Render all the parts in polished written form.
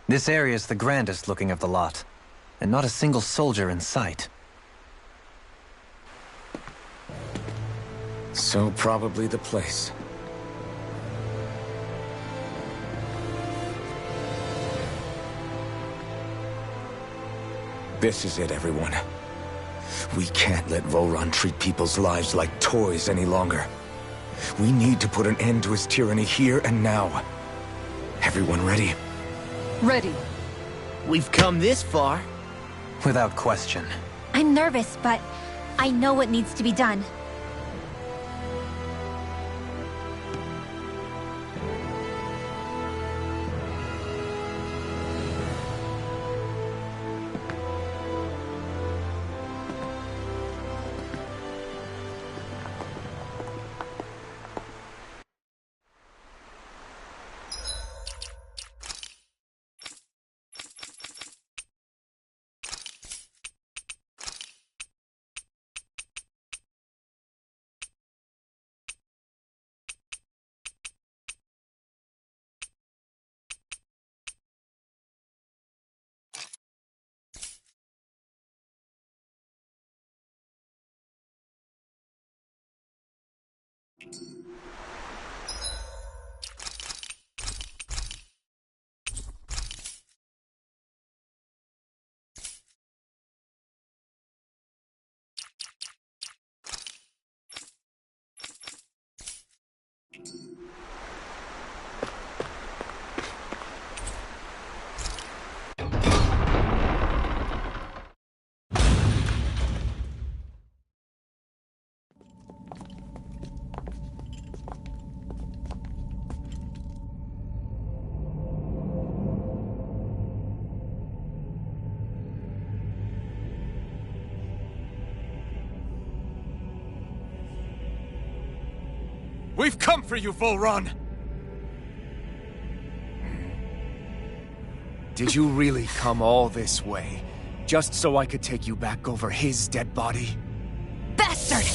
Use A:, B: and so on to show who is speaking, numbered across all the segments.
A: This area is the grandest looking of the lot, and not a single soldier in sight.
B: So probably the place. This is it, everyone. We can't let Vholran treat people's lives like toys any longer. We need to put an end to his tyranny here and now. Everyone ready?
C: Ready.
D: We've come this far.
A: Without question.
E: I'm nervous, but I know what needs to be done.
F: We've come for you, Vholran!
G: Did you really come all this way, just so I could take you back over his dead body?
C: Bastard!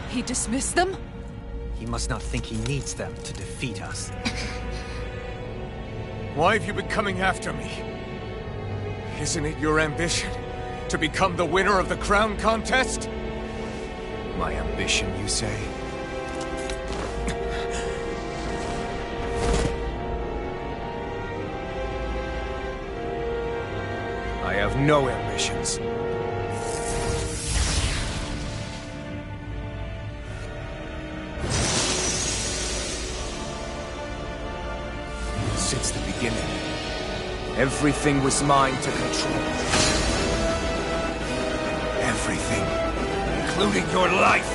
C: He dismissed them?
A: He must not think he needs them to defeat us.
F: Why have you been coming after me? Isn't it your ambition to become the winner of the crown contest?
G: My ambition, you say? I have no ambitions. Since the beginning, everything was mine to control. Everything, including your life.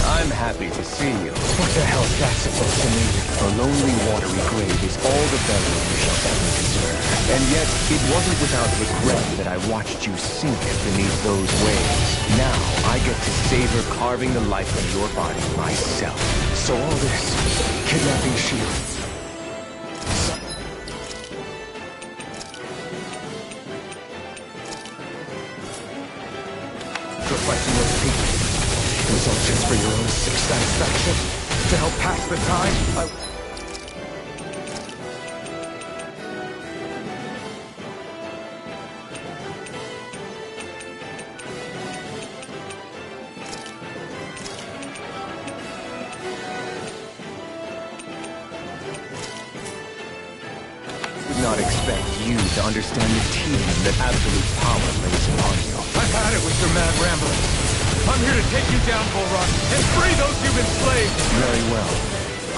G: I'm happy to see you.
B: What the hell's that supposed to mean?
G: A lonely, watery grave is all the burial you shall ever deserve. And yet, it wasn't without regret that I watched you sink beneath those waves. Now, I get to savor carving the life from your body myself.
B: So all this kidnapping shield. Sacrificing those people. It was all just for your own sick satisfaction? To help pass the time?
G: Not expect you to understand the tedium that absolute power lays upon you.
F: I've had it with your mad rambling. I'm here to take you down, Vholran, and free those you've enslaved!
G: Very well.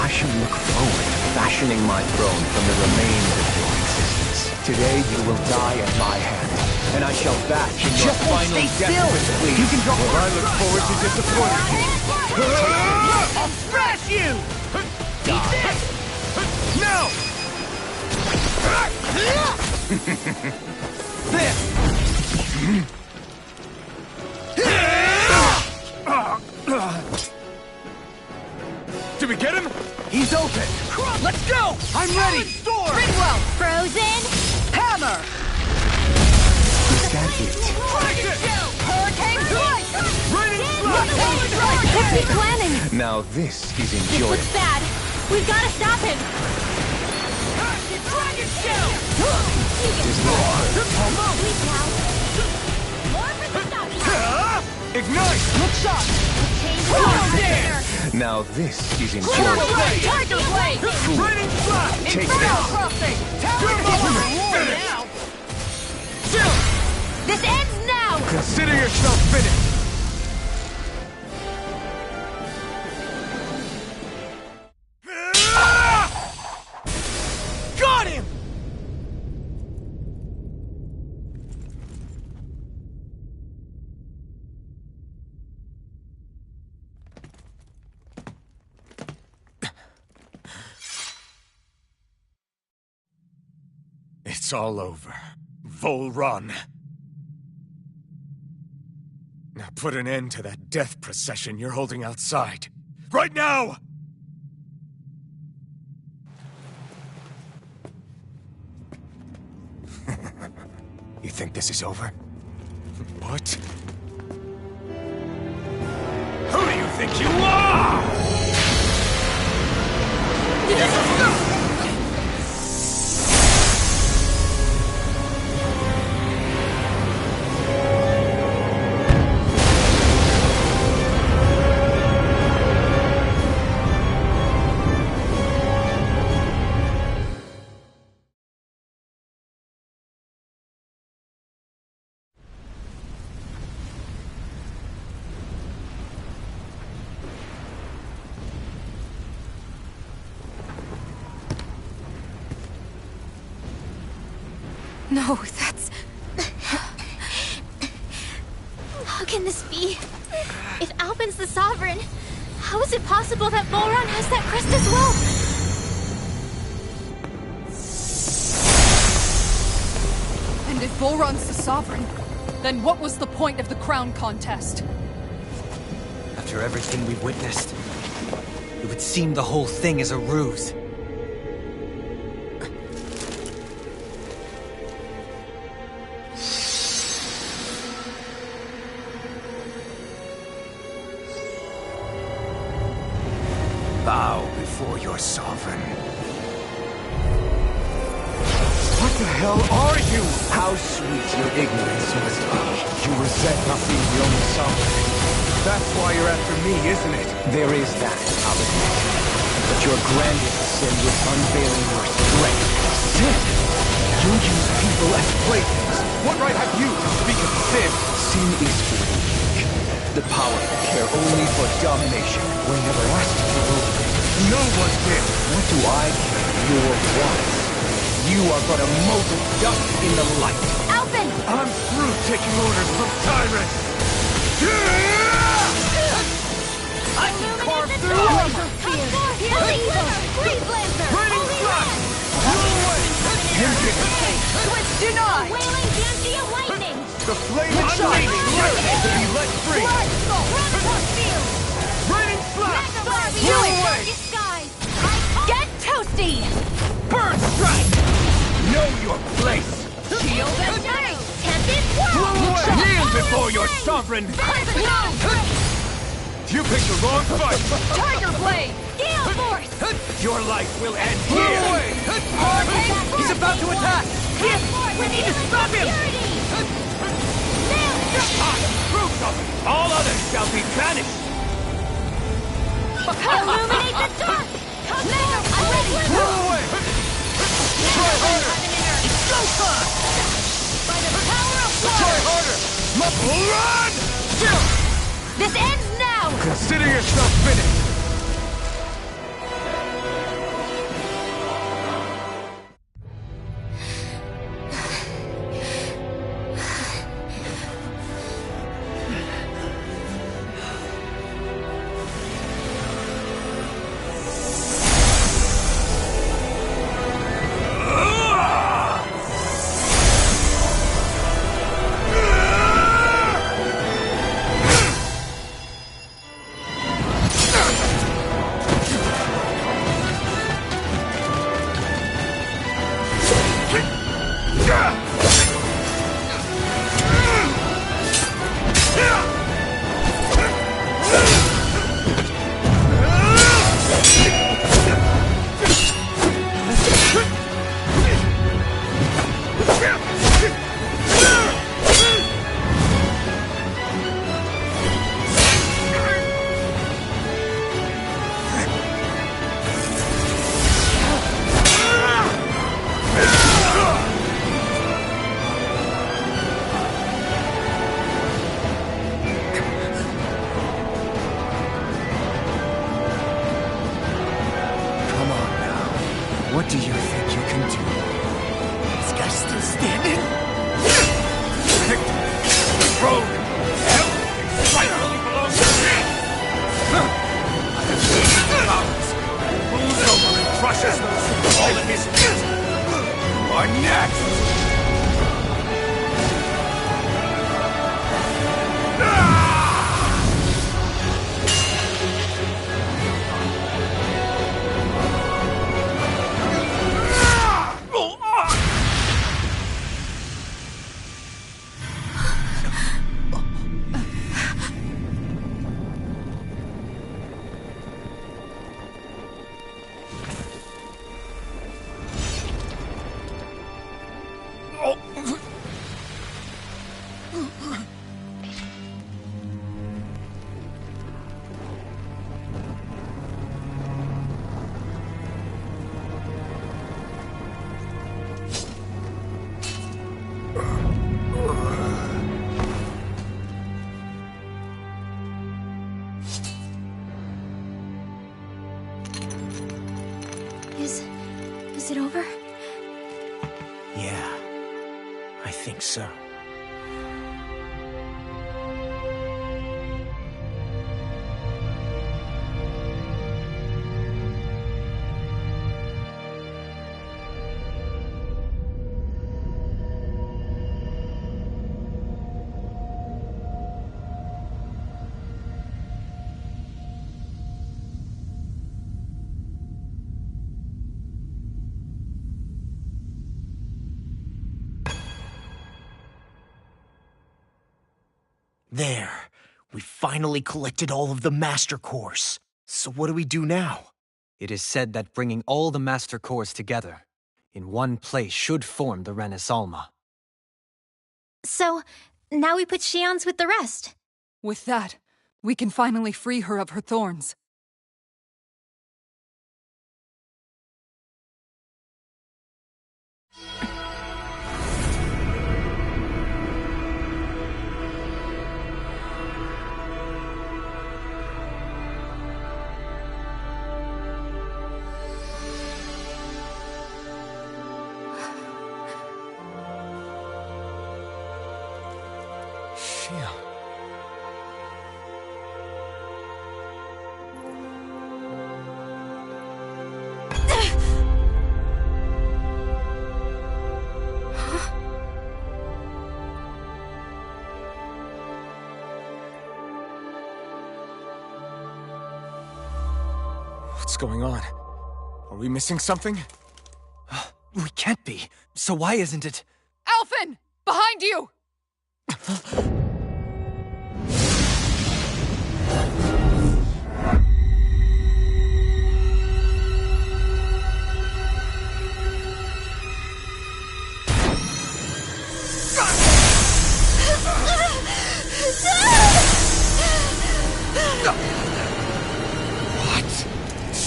G: I should look forward to fashioning my throne from the remains of your existence. Today you will die at my hand, and I shall bask in your final death. You can go.
F: Well, I look forward to disappointing you.
D: I'll smash you!
F: Now! Did we get him?
C: He's open! Let's go! I'm ready!
E: Bridwell! Frozen!
C: hammer!
G: Is that it?
C: Hurricane strike!
E: What's he planning?
G: Now this is
E: This
G: enjoyable.
E: looks bad. We've got to stop him.
D: Dragon shell!
G: Is that
E: Please now. More for the stop.
F: Ignite!
D: Look sharp!
E: Change.
G: now this is enjoyable.
E: Tiger blade.
F: Raining flash!
G: Take
C: Inferno
G: that.
C: crossing!
E: This ends now.
F: Consider yourself finished!
D: Got him!
F: It's all over. Vol Run. Now put an end to that death procession you're holding outside. Right now! You think this is over? What? Who do you think you are?
E: No, that's... How can this be? If Alpin's the Sovereign, how is it possible that Volron has that crest as well?
C: And if Volron's the Sovereign, then what was the point of the crown contest?
A: After everything we've witnessed, it would seem the whole thing is a ruse.
B: Bow before your sovereign. What the hell are you?
G: How sweet your ignorance must be.
B: You resent not being the only sovereign. That's why you're after me, isn't it?
G: There is that, I'll admit. But your grandest sin was unveiling your strength.
B: Sin? You use people as playthings. What right have you to speak of sin?
G: Sin is for the weak. The powerful care only for domination.
B: We never asked you to rule. No one did.
G: What do I care your wants? You are but a mote of dust in the light.
E: Alpin!
F: I'm through taking orders from tyrants!
E: I can carve through laser fear. Holy evil! Great blazer!
F: Raining
E: Holy
F: flash!
E: red!
C: Twist denied!
E: Wailing Dancy of lightning!
F: The flame is shining! Lightning to be let free!
E: Run force field!
F: Raining flash!
E: Magna
F: Blow
E: Barbie!
F: away!
E: Disguise!
C: Get toasty!
D: Bird strike!
B: Know your place!
E: Shield and shadow! Tempest
F: Blow
E: whirl!
F: away! Kneel before your sovereign! You picked the wrong fight!
C: Tiger blade!
E: Gale force!
B: Your life will end
F: Blow
B: here!
F: away!
B: He's about to attack!
E: We need to stop him!
B: Proof of it! All others shall be banished!
E: Illuminate the dark! Mega, I'm ready!
F: Blow away! Try harder!
E: Go fast! By the power of
F: Try
E: water!
F: harder! Run! Still!
E: This ends now!
F: Consider yourself finished!
A: What do you think you can do? This guy's still standing?
F: Rogue! Everything rightfully belongs to me! I have seen the powers. Moves over and crushes those who fall at his feet. You are next!
E: Is it over?
G: Yeah, I think so. There. We finally collected all of the Master Cores. So what do we do now?
A: It is said that bringing all the Master Cores together in one place should form the Renis Alma.
E: So, now we put Shion's with the rest.
C: With that, we can finally free her of her thorns.
F: What's going on? Are we missing something?
A: We can't be. So why isn't it?
C: Alphen! Behind you!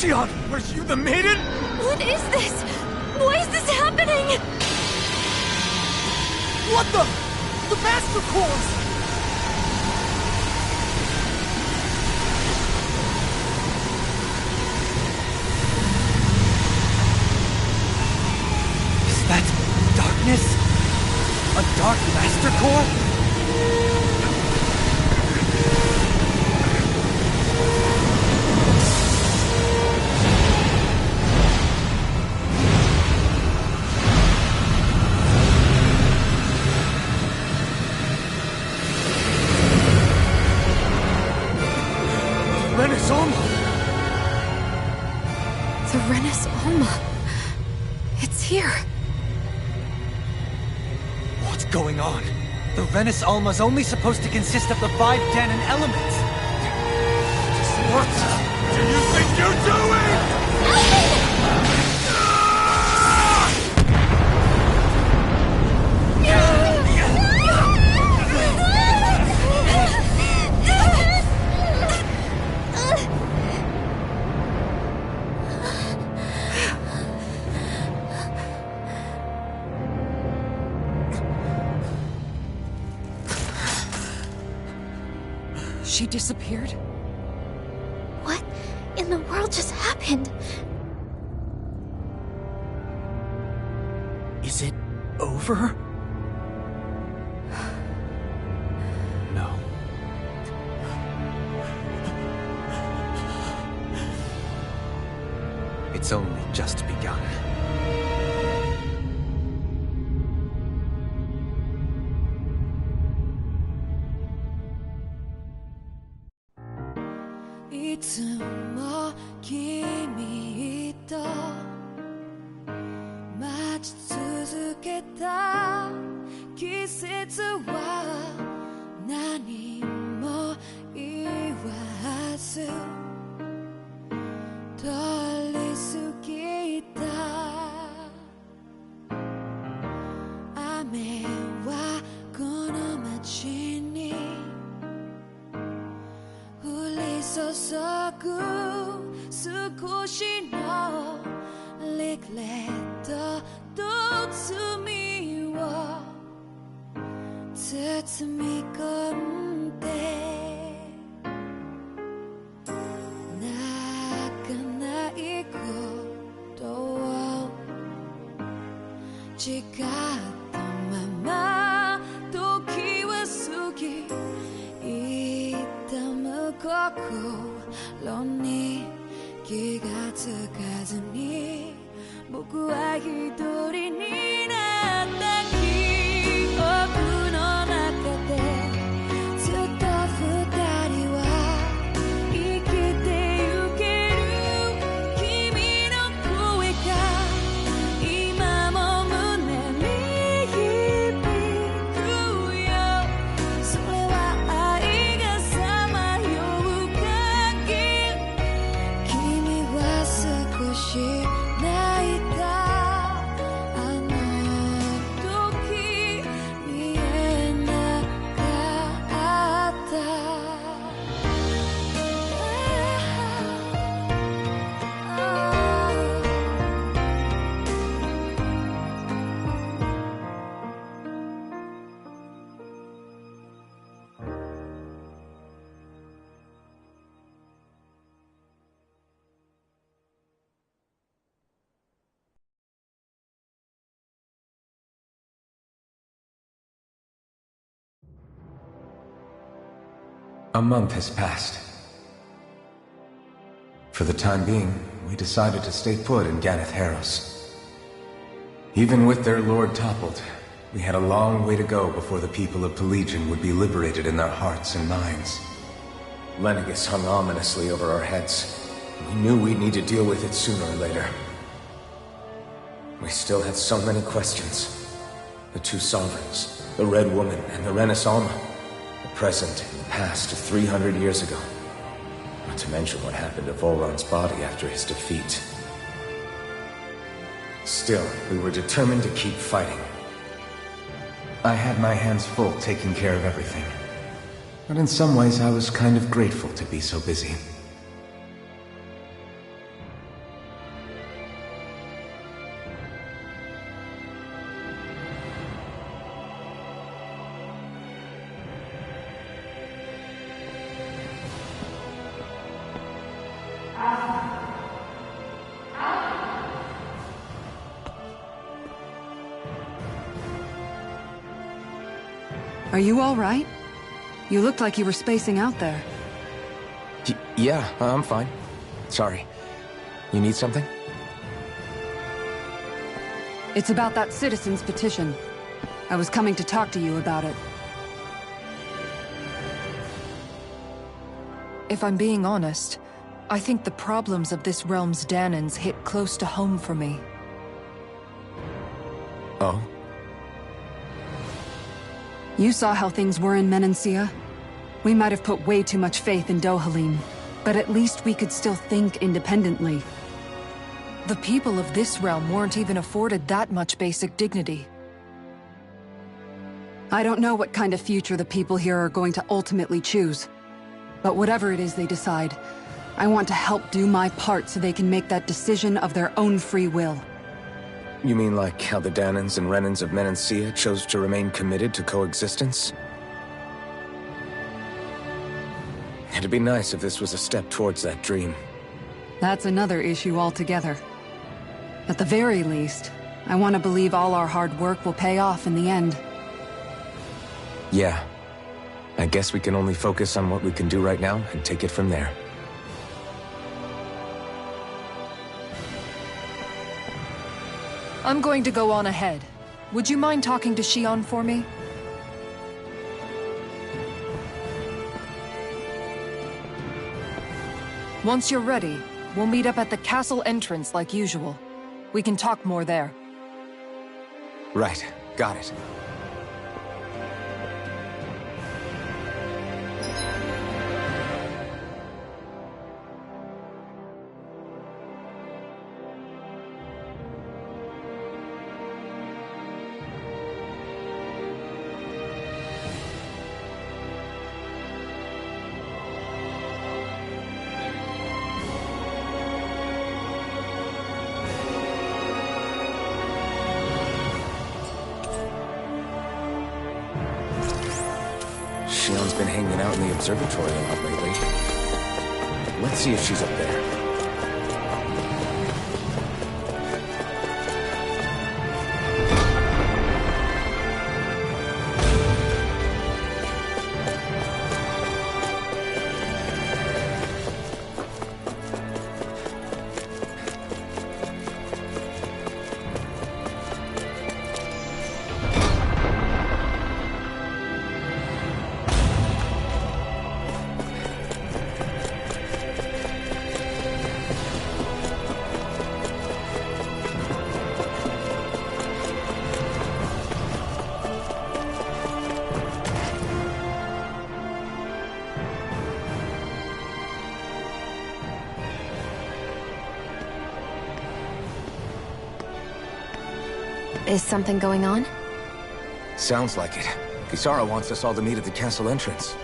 F: Shion, were you the maiden?
E: What is this? Why is this happening?
A: What the? The Master Cores! Is that darkness? A Dark Master Core?
F: Renis Alma!
C: The Renis Alma. It's here.
A: What's going on? The Renis Alma's only supposed to consist of the 5 Danon elements.
F: What do you think you're doing?
C: She disappeared?
E: What in the world just happened?
F: Is it over?
A: No. It's only just begun.
B: A month has passed. For the time being, we decided to stay put in Ganeth Harros. Even with their lord toppled, we had a long way to go before the people of Pelegion would be liberated in their hearts and minds. Lenegis hung ominously over our heads. We knew we'd need to deal with it sooner or later. We still had so many questions. The two sovereigns, the Red Woman and the Renaissance, the present and past 300 years ago. Not to mention what happened to Volron's body after his defeat. Still, we were determined to keep fighting. I had my hands full taking care of everything. But in some ways I was kind of grateful to be so busy.
C: Are you all right? You looked like you were spacing out there.
G: Yeah, I'm fine. Sorry. You need something?
C: It's about that citizen's petition. I was coming to talk to you about it.
H: If I'm being honest, I think the problems of this realm's Danans hit close to home for me.
G: Oh?
C: You saw how things were in Menancia. We might have put way too much faith in Dohalim, but at least we could still think independently.
H: The people of this realm weren't even afforded that much basic dignity.
C: I don't know what kind of future the people here are going to ultimately choose. But whatever it is they decide, I want to help do my part so they can make that decision of their own free will.
G: You mean like how the Danans and Renans of Menancia chose to remain committed to coexistence? It'd be nice if this was a step towards that dream.
C: That's another issue altogether. At the very least, I want to believe all our hard work will pay off in the end.
B: Yeah. I guess we can only focus on what we can do right now and take it from there.
H: I'm going to go on ahead. Would you mind talking to Xion for me? Once you're ready, we'll meet up at the castle entrance like usual. We can talk more there.
B: Right. Got it. Shion's been hanging out in the observatory a lot lately. Let's see if she's up there.
I: Is something going on?
B: Sounds like it. Kisara wants us all to meet at the castle entrance.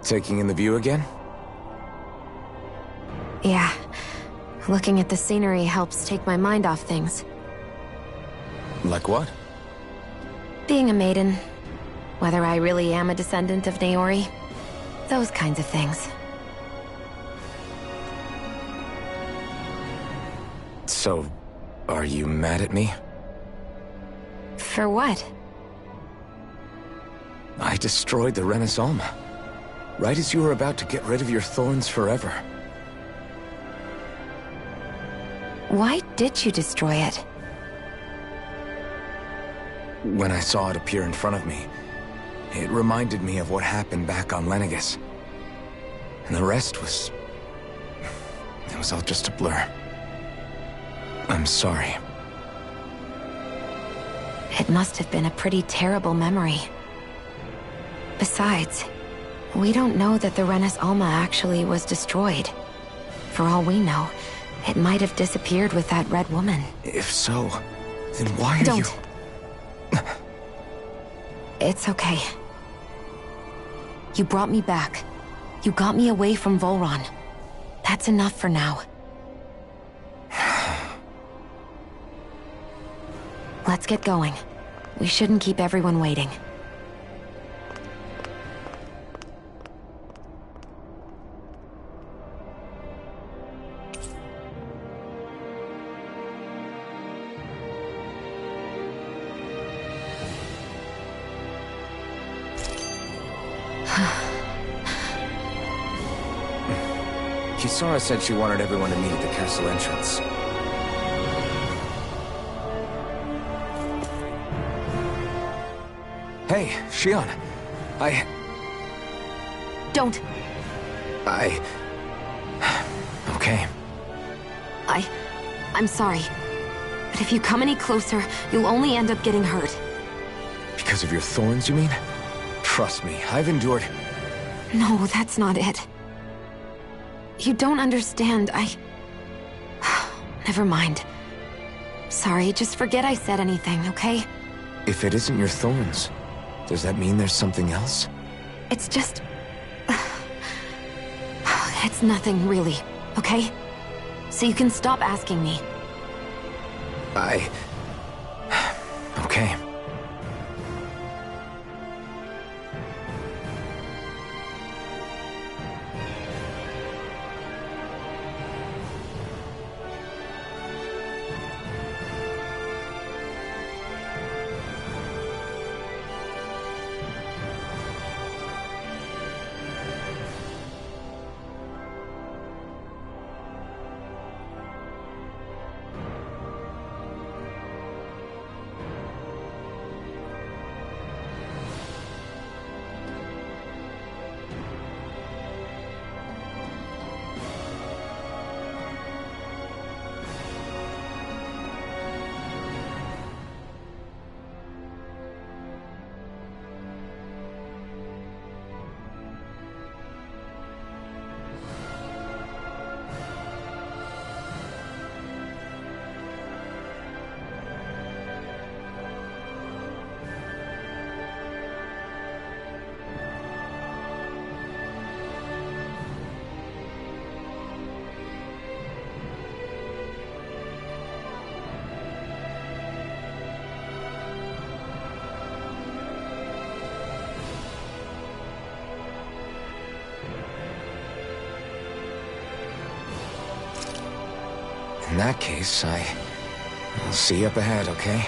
B: Taking in the view again?
I: Yeah. Looking at the scenery helps take my mind off things.
B: Like what?
I: Being a maiden. Whether I really am a descendant of Naori. Those kinds of things.
B: So, are you mad at me?
I: For what?
B: I destroyed the Renaissance. Right as you were about to get rid of your thorns forever.
I: Why did you destroy it?
B: When I saw it appear in front of me, it reminded me of what happened back on Lenegus. And the rest was... it was all just a blur. I'm sorry.
I: It must have been a pretty terrible memory. Besides, we don't know that the Renis Alma actually was destroyed. For all we know, it might have disappeared with that red woman.
B: If so, then why are you...
I: Don't. It's okay. You brought me back. You got me away from Volron. That's enough for now. Let's get going. We shouldn't keep everyone waiting.
B: Kisara said she wanted everyone to meet at the castle entrance. Hey, Xion.
I: Don't.
B: Okay.
I: I'm sorry. But if you come any closer, you'll only end up getting hurt.
B: Because of your thorns, you mean? Trust me, I've endured...
I: No, that's not it. You don't understand, Never mind. Sorry, just forget I said anything, okay?
B: If it isn't your thorns, does that mean there's something else?
I: It's just... It's nothing, really, okay? So you can stop asking me.
B: Okay. In that case, I'll see you up ahead, okay?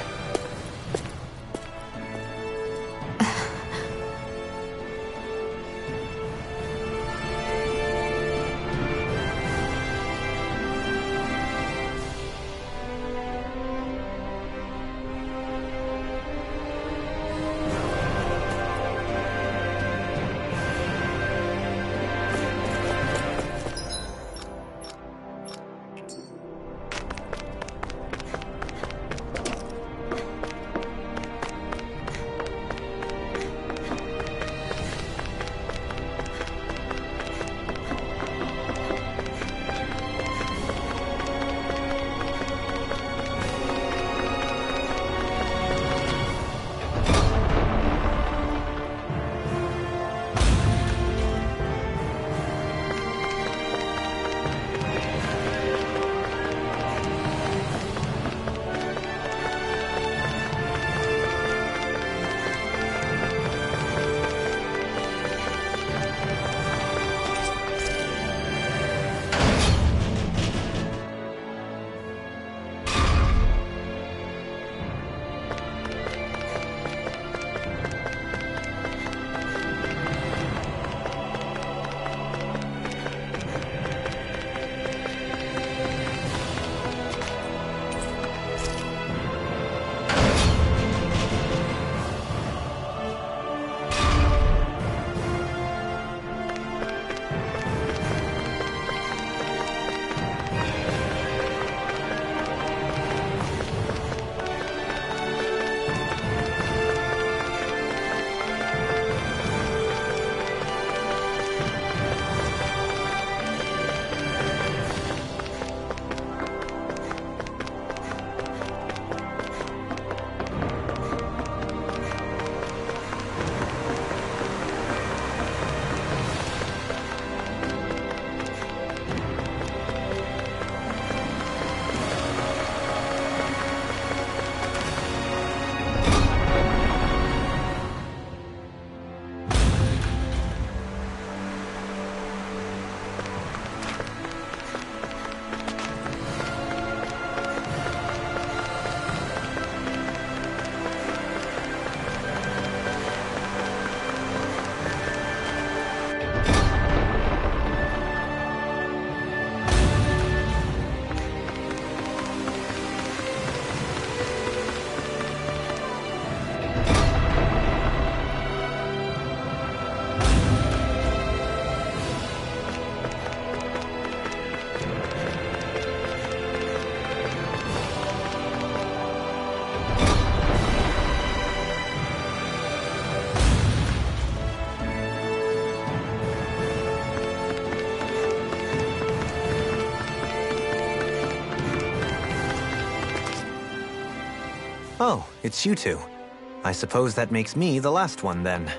A: Oh, it's you two. I suppose that makes me the last one, then.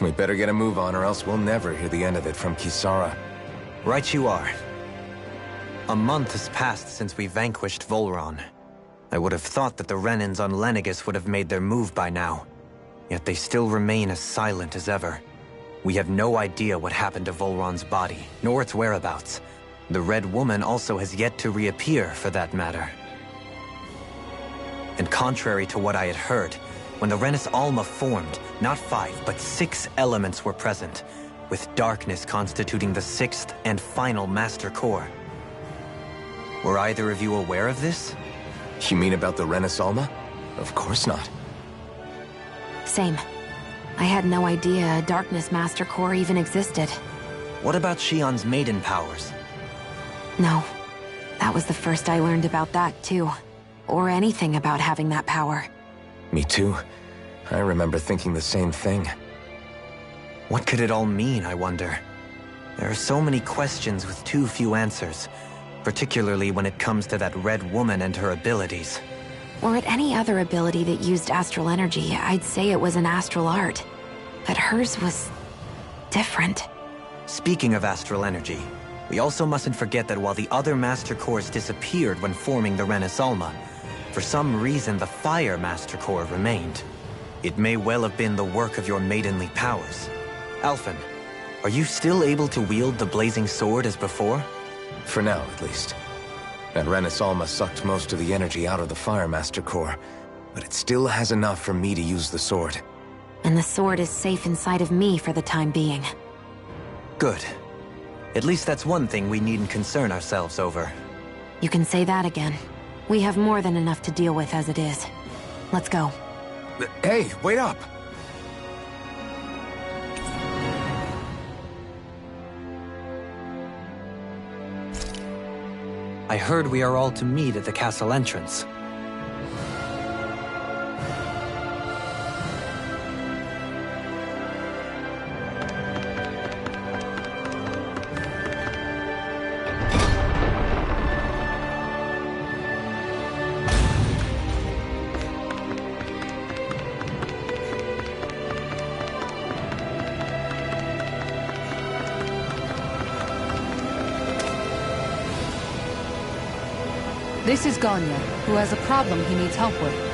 B: We better get a move on, or else we'll never hear the end of it from Kisara.
A: Right you are. A month has passed since we vanquished Volron. I would have thought that the Renans on Lenegis would have made their move by now. Yet they still remain as silent as ever. We have no idea what happened to Volron's body, nor its whereabouts. The Red Woman also has yet to reappear, for that matter. And contrary to what I had heard, when the Renis Alma formed, not 5, but 6 elements were present, with darkness constituting the 6th and final Master Core. Were either of you aware of this?
B: You mean about the Renis Alma? Of course not.
I: Same. I had no idea a Darkness Master Core even existed.
A: What about Shion's maiden powers?
I: No. That was the first I learned about that, too. Or anything about having that power.
B: Me too. I remember thinking the same thing.
A: What could it all mean, I wonder? There are so many questions with too few answers, particularly when it comes to that Red Woman and her abilities.
I: Were it any other ability that used astral energy, I'd say it was an astral art. But hers was different.
A: Speaking of astral energy, we also mustn't forget that while the other Master Cores disappeared when forming the Renis Alma, for some reason the Fire Master Core remained. It may well have been the work of your maidenly powers. Alphen, are you still able to wield the blazing sword as before?
B: For now, at least. That Renis Alma sucked most of the energy out of the Firemaster core, but it still has enough for me to use the sword.
I: And the sword is safe inside of me for the time being.
A: Good. At least that's one thing we needn't concern ourselves over.
I: You can say that again. We have more than enough to deal with as it is. Let's go.
B: Hey, wait up!
A: I heard we are all to meet at the castle entrance.
C: This is Ganya, who has a problem he needs help with.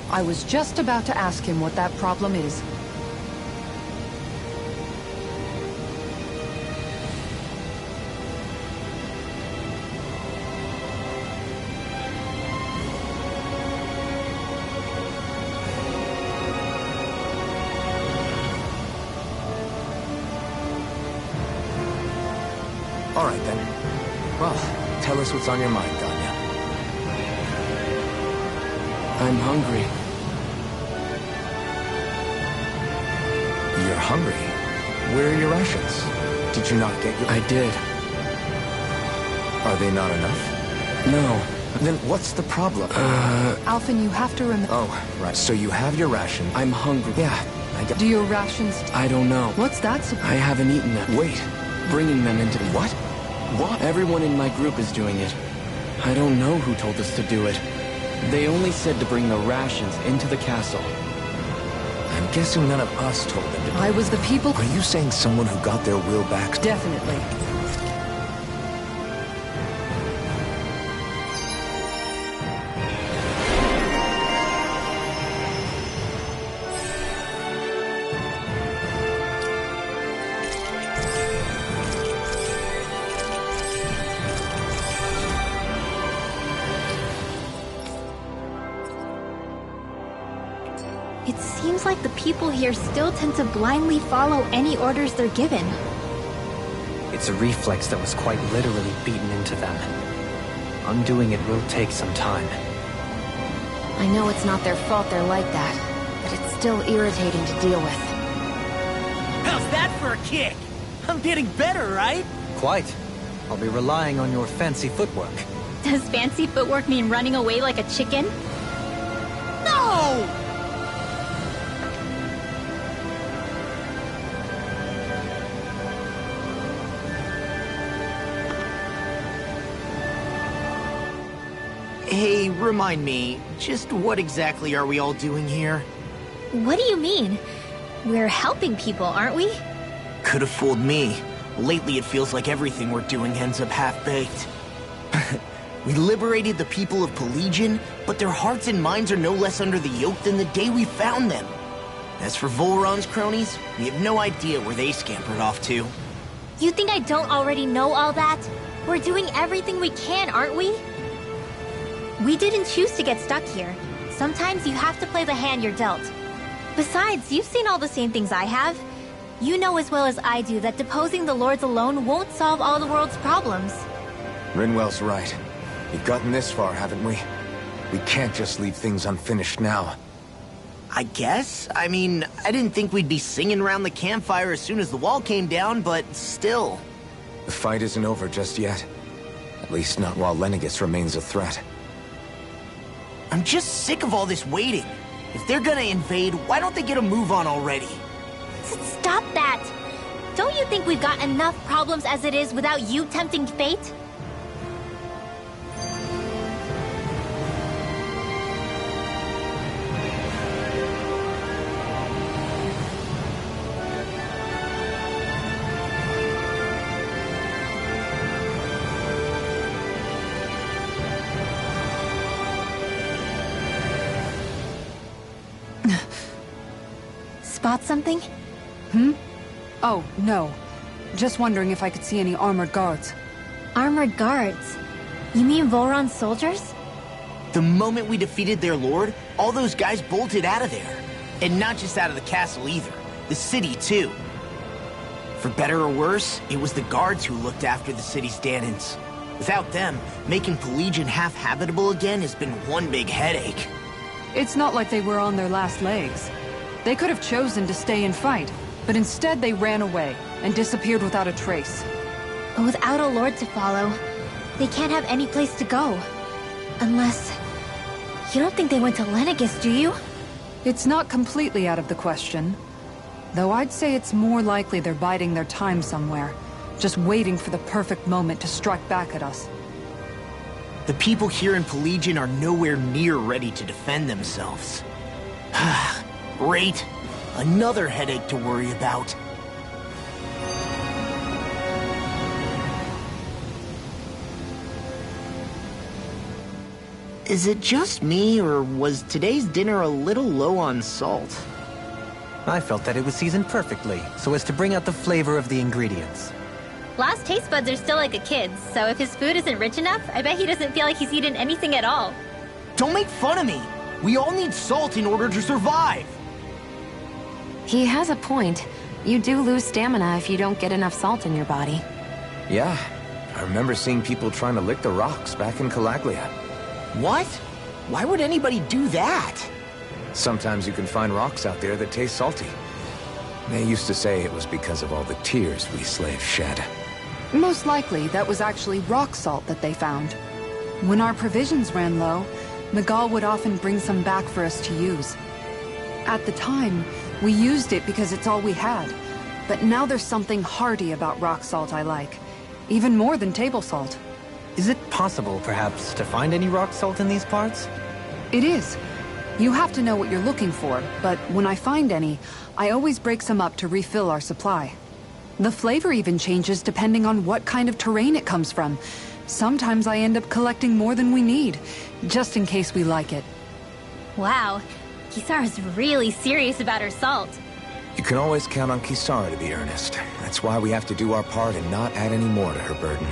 C: I was just about to ask him what that problem is.
B: All right, then. Well, tell us what's on your mind, Ganya.
G: I'm hungry.
B: You're hungry? Where are your rations? Did you not get your...
G: I did.
B: Are they not enough?
G: No.
B: Then what's the problem?
C: Alphen, you have to remember...
B: Oh, right. So you have your ration.
G: I'm hungry.
B: Yeah, I got...
C: Do your rations...
G: I don't know.
C: What's that supposed...
G: I haven't eaten them.
B: Wait.
G: Bringing them into...
B: What? What?
G: Everyone in my group is doing it. I don't know who told us to do it. They only said to bring the rations into the castle.
B: I'm guessing none of us told them to do
C: I was the people...
B: Are you saying someone who got their will back?
C: Definitely.
E: It seems like the people here still tend to blindly follow any orders they're given.
A: It's a reflex that was quite literally beaten into them. Undoing it will take some time.
I: I know it's not their fault they're like that, but it's still irritating to deal with.
D: How's that for a kick? I'm getting better, right?
A: Quite. I'll be relying on your fancy footwork.
E: Does fancy footwork mean running away like a chicken?
D: No! Hey, remind me, just what exactly are we all doing here?
E: What do you mean? We're helping people, aren't we?
D: Could have fooled me. Lately it feels like everything we're doing ends up half-baked. We liberated the people of Pelegion, but their hearts and minds are no less under the yoke than the day we found them. As for Volron's cronies, we have no idea where they scampered off to.
E: You think I don't already know all that? We're doing everything we can, aren't we? We didn't choose to get stuck here. Sometimes you have to play the hand you're dealt. Besides, you've seen all the same things I have. You know as well as I do that deposing the lords alone won't solve all the world's problems.
B: Rinwell's right. We've gotten this far, haven't we? We can't just leave things unfinished now.
D: I guess? I mean, I didn't think we'd be singing around the campfire as soon as the wall came down, but still.
B: The fight isn't over just yet. At least not while Lenegis remains a threat.
D: I'm just sick of all this waiting. If they're gonna invade, why don't they get a move on already?
E: Stop that! Don't you think we've got enough problems as it is without you tempting fate? Spot something?
C: Oh, no. Just wondering if I could see any armored guards.
E: Armored guards? You mean Volron's soldiers?
D: The moment we defeated their lord, all those guys bolted out of there. And not just out of the castle either. The city, too. For better or worse, it was the guards who looked after the city's Danans. Without them, making Pelagian half-habitable again has been one big headache.
C: It's not like they were on their last legs. They could have chosen to stay and fight, but instead they ran away and disappeared without a trace.
E: But without a lord to follow, they can't have any place to go. Unless... You don't think they went to Lenegis, do you?
C: It's not completely out of the question. Though I'd say it's more likely they're biding their time somewhere, just waiting for the perfect moment to strike back at us.
D: The people here in Pelagian are nowhere near ready to defend themselves. Great. Another headache to worry about. Is it just me, or was today's dinner a little low on salt?
A: I felt that it was seasoned perfectly, so as to bring out the flavor of the ingredients.
E: Last taste buds are still like a kid's, so if his food isn't rich enough, I bet he doesn't feel like he's eaten anything at all.
D: Don't make fun of me! We all need salt in order to survive!
I: He has a point. You do lose stamina if you don't get enough salt in your body.
B: Yeah, I remember seeing people trying to lick the rocks back in Calaglia.
D: What? Why would anybody do that?
B: Sometimes you can find rocks out there that taste salty. They used to say it was because of all the tears we slaves shed.
C: Most likely, that was actually rock salt that they found. When our provisions ran low, Miguel would often bring some back for us to use. At the time, we used it because it's all we had. But now there's something hearty about rock salt I like. Even more than table salt.
A: Is it possible, perhaps, to find any rock salt in these parts?
C: It is. You have to know what you're looking for, but when I find any, I always break some up to refill our supply. The flavor even changes depending on what kind of terrain it comes from. Sometimes I end up collecting more than we need, just in case we like it.
E: Wow, Kisara's really serious about her salt.
B: You can always count on Kisara to be earnest. That's why we have to do our part and not add any more to her burden.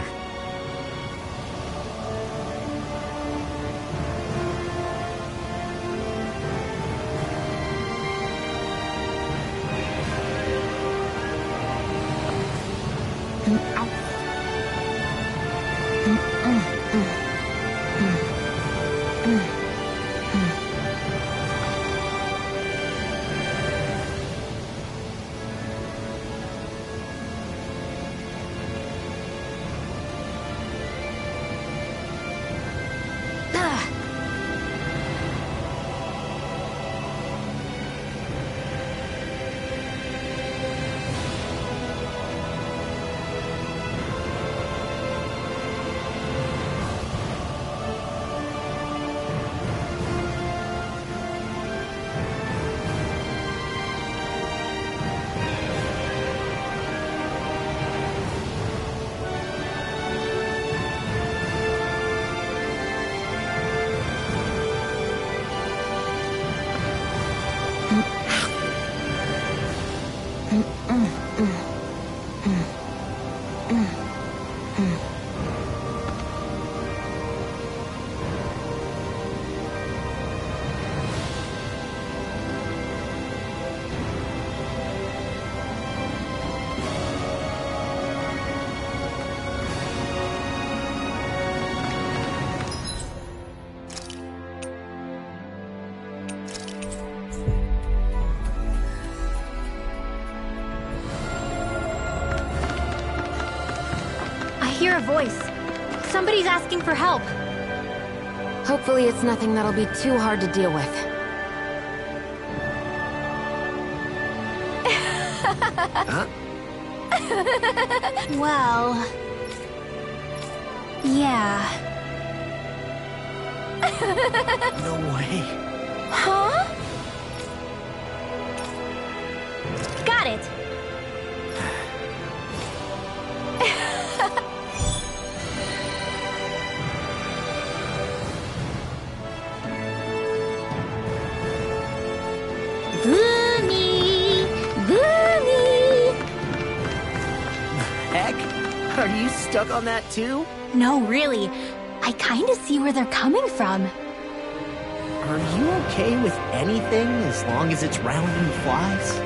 E: I hear a voice. Somebody's asking for help.
I: Hopefully it's nothing that'll be too hard to deal with.
B: Huh?
E: Well... yeah.
D: No way.
E: Huh? Got it. Boomy! Boomy!
D: Heck? Are you stuck on that too?
E: No, really. I kind of see where they're coming from.
D: Are you okay with anything as long as it's round and flies?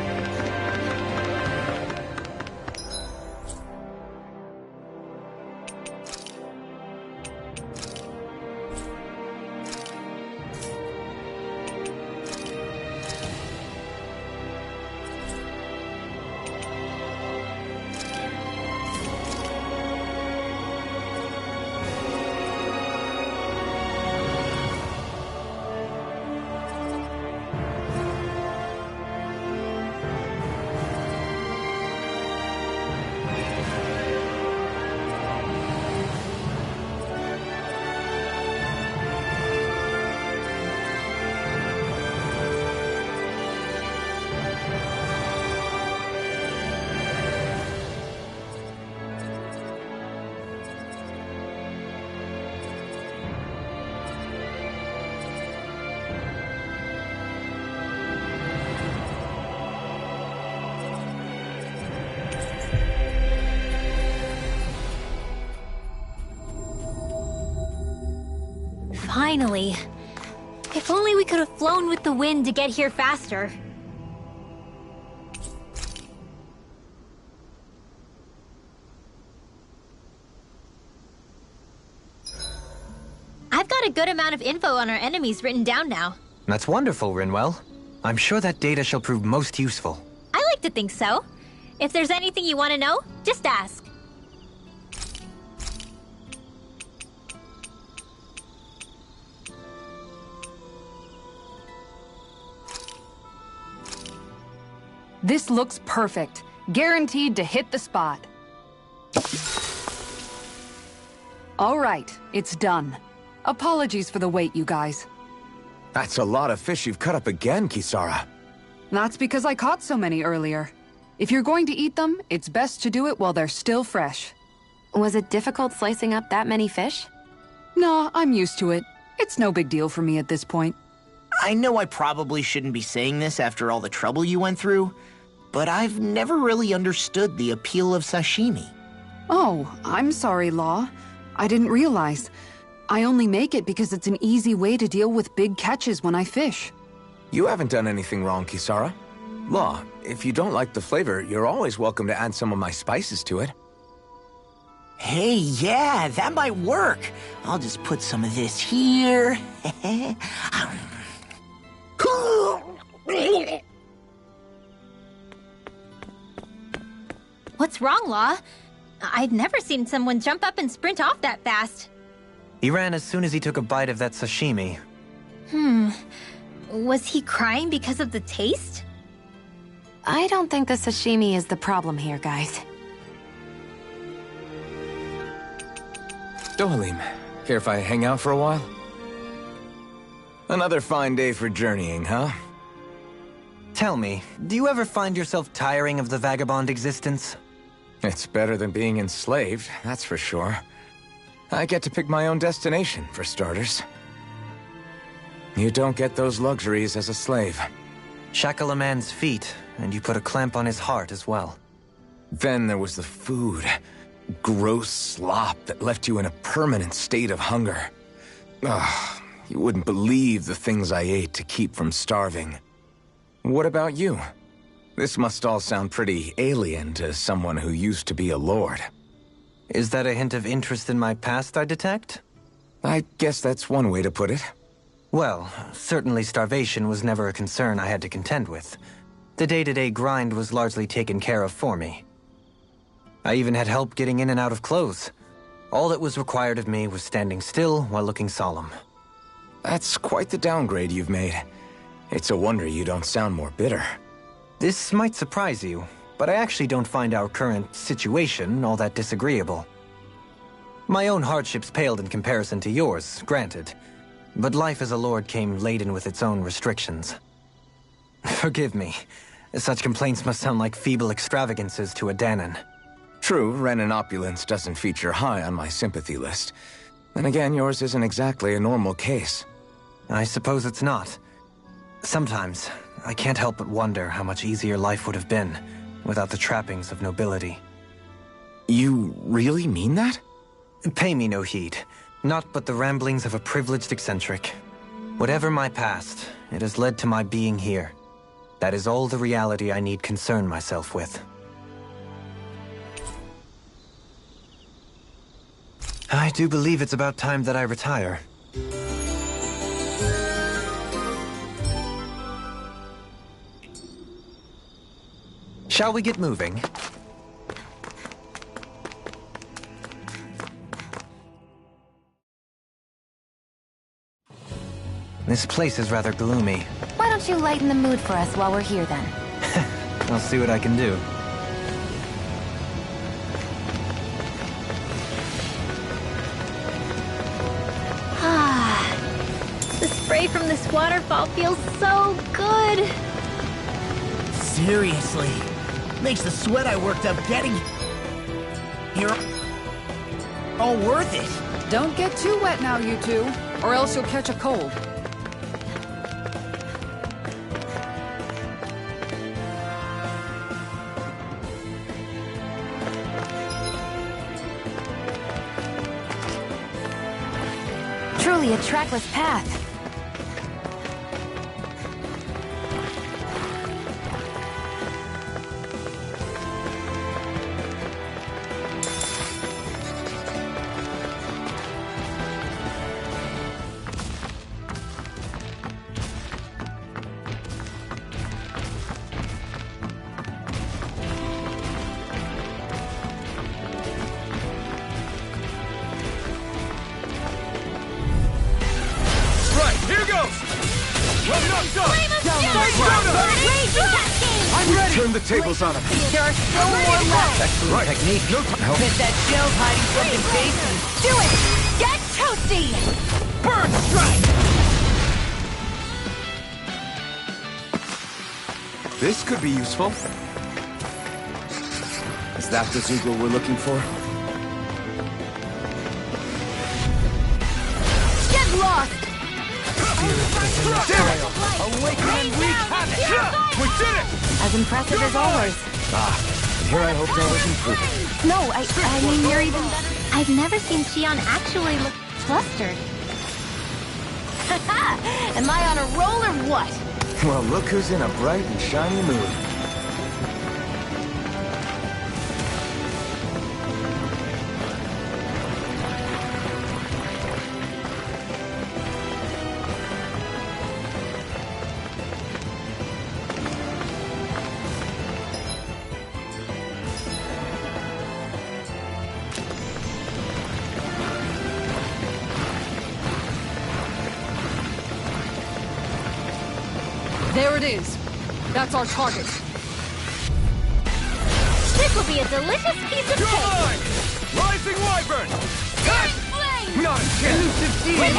E: Finally. If only we could have flown with the wind to get here faster. I've got a good amount of info on our enemies written down now.
A: That's wonderful, Rinwell. I'm sure that data shall prove most useful.
E: I like to think so. If there's anything you want to know, just ask.
C: This looks perfect. Guaranteed to hit the spot. All right, it's done. Apologies for the wait, you guys.
B: That's a lot of fish you've cut up again, Kisara.
C: That's because I caught so many earlier. If you're going to eat them, it's best to do it while they're still fresh.
I: Was it difficult slicing up that many fish?
C: No, I'm used to it. It's no big deal for me at this point.
D: I know I probably shouldn't be saying this after all the trouble you went through, but I've never really understood the appeal of sashimi.
C: Oh, I'm sorry, Law. I didn't realize. I only make it because it's an easy way to deal with big catches when I fish.
B: You haven't done anything wrong, Kisara. Law, if you don't like the flavor, you're always welcome to add some of my spices to it.
D: Hey, yeah, that might work. I'll just put some of this here.
E: What's wrong, Law? I'd never seen someone jump up and sprint off that fast.
A: He ran as soon as he took a bite of that sashimi.
E: Was he crying because of the taste?
I: I don't think the sashimi is the problem here, guys.
B: Dohalim, care if I hang out for a while? Another fine day for journeying, huh?
A: Tell me, do you ever find yourself tiring of the vagabond existence?
B: It's better than being enslaved, that's for sure. I get to pick my own destination, for starters. You don't get those luxuries as a slave.
A: Shackle a man's feet, and you put a clamp on his heart as well.
B: Then there was the food. Gross slop that left you in a permanent state of hunger. Ugh, you wouldn't believe the things I ate to keep from starving. What about you? This must all sound pretty alien to someone who used to be a lord.
A: Is that a hint of interest in my past I detect?
B: I guess that's one way to put it.
A: Well, certainly starvation was never a concern I had to contend with. The day-to-day grind was largely taken care of for me. I even had help getting in and out of clothes. All that was required of me was standing still while looking solemn.
B: That's quite the downgrade you've made. It's a wonder you don't sound more bitter.
A: This might surprise you. but I actually don't find our current situation all that disagreeable. My own hardships paled in comparison to yours, granted. But life as a lord came laden with its own restrictions. Forgive me. Such complaints must sound like feeble extravagances to a Danon.
B: True, Renan opulence doesn't feature high on my sympathy list. Then again, yours isn't exactly a normal case.
A: I suppose it's not. Sometimes, I can't help but wonder how much easier life would have been without the trappings of nobility.
B: You really mean that?
A: Pay me no heed. Naught but the ramblings of a privileged eccentric. Whatever my past, it has led to my being here. That is all the reality I need concern myself with. I do believe it's about time that I retire. Shall we get moving? This place is rather gloomy.
I: Why don't you lighten the mood for us while we're here, then?
A: I'll see what I can do.
E: The spray from this waterfall feels so good.
D: Seriously. Makes the sweat I worked up getting here all worth it.
C: Don't get too wet now, you two, or else you'll catch a cold.
I: Truly a trackless path.
B: Turn the tables on him.
J: There are still more left.
A: Excellent technique.
B: No time. Help.
J: Bet that shell's hiding something tasty. Do it! Get toasty!
D: Bird strike!
B: This could be useful. Is that the Zoogle we're looking for?
J: Get lost!
D: Awaken and wreak havoc! We did it!
I: As impressive as always.
B: And here I hoped I was improving.
I: No, I mean, you're even better.
E: I've never seen Shion actually look flustered.
J: Am I on a roll or what?
B: Well, look who's in a bright and shiny mood.
C: There it is. That's our target.
E: This will be a delicious piece of cake.
F: Mine! Rising Wyvern!
J: Flame!
B: Not a chance!
F: Elusive demon!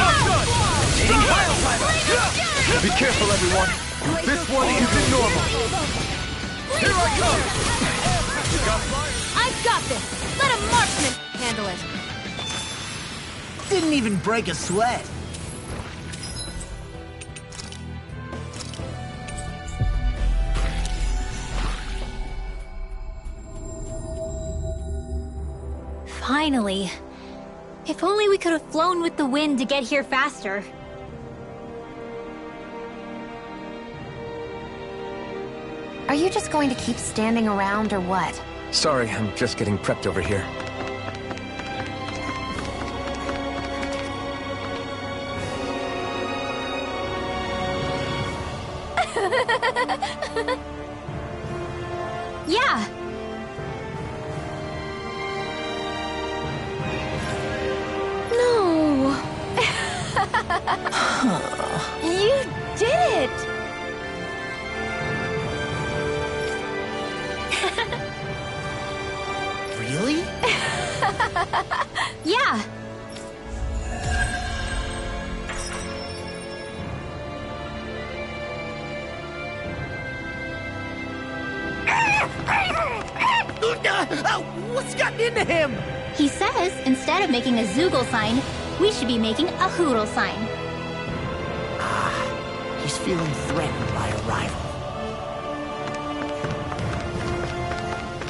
B: Be careful, everyone. This one isn't normal.
F: Here I come!
J: I've got this! Let a marksman handle it.
D: Didn't even break a sweat.
E: Finally. If only we could have flown with the wind to get here faster.
I: Are you just going to keep standing around or what?
B: Sorry, I'm just getting prepped over here.
E: Yeah.
J: No. You did it!
E: Yeah.
D: What's gotten into him?
E: He says instead of making a Zoogle sign, we should be making a Hoodle sign.
D: He's feeling threatened by a rival.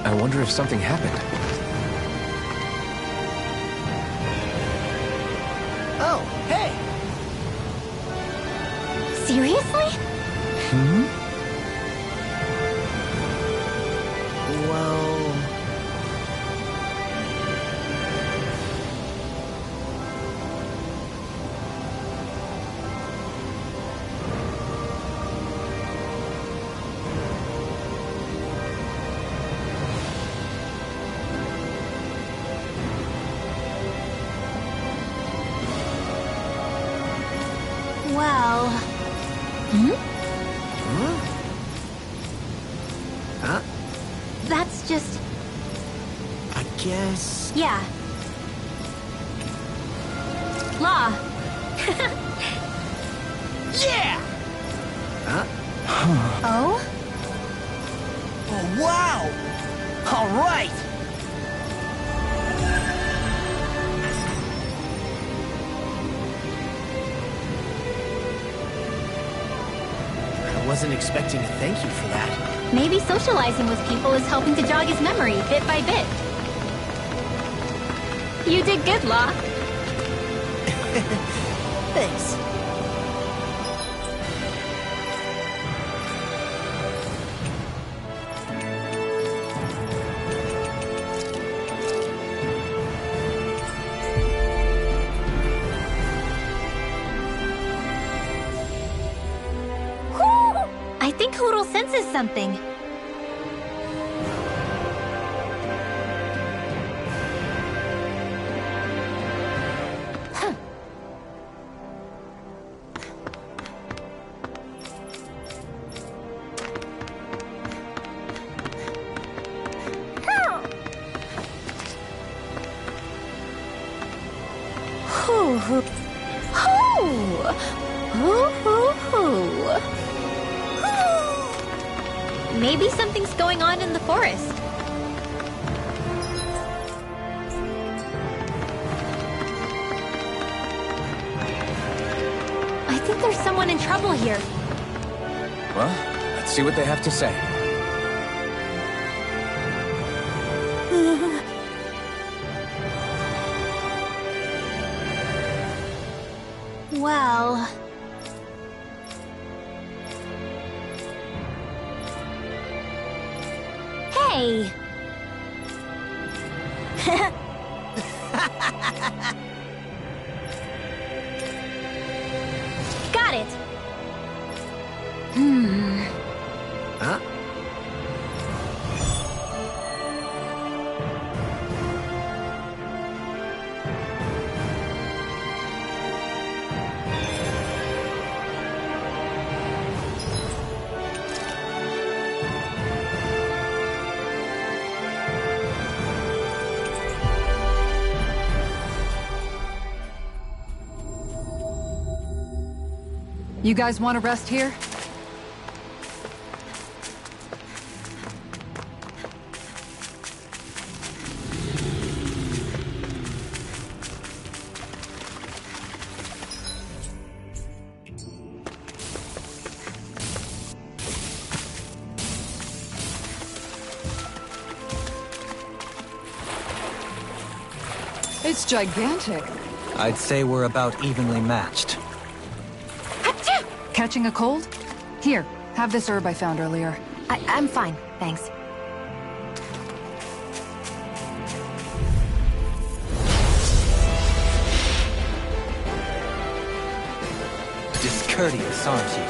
G: I wonder if something happened.
D: Oh, hey!
E: Seriously?
D: Well...
E: Well...
D: Huh?
E: That's just...
D: I guess...
E: Yeah. Law.
D: Yeah! Huh?
E: Oh?
D: Oh, wow! All right! I wasn't expecting a thank you for that.
E: Maybe socializing with people is helping to jog his memory bit by bit. You did good, Law.
D: Thanks.
E: I think Hoodle senses something. Huh. Hoo hoo hoo hoo hoo hoo. Maybe something's going on in the forest. I think there's someone in trouble here.
G: Well, let's see what they have to say.
E: Well... Hey! Got it!
D: Huh?
C: You guys want to rest here? It's gigantic.
A: I'd say we're about evenly matched.
C: Catching a cold? Here, have this herb I found earlier.
I: I'm fine, thanks.
A: Discourteous, aren't you?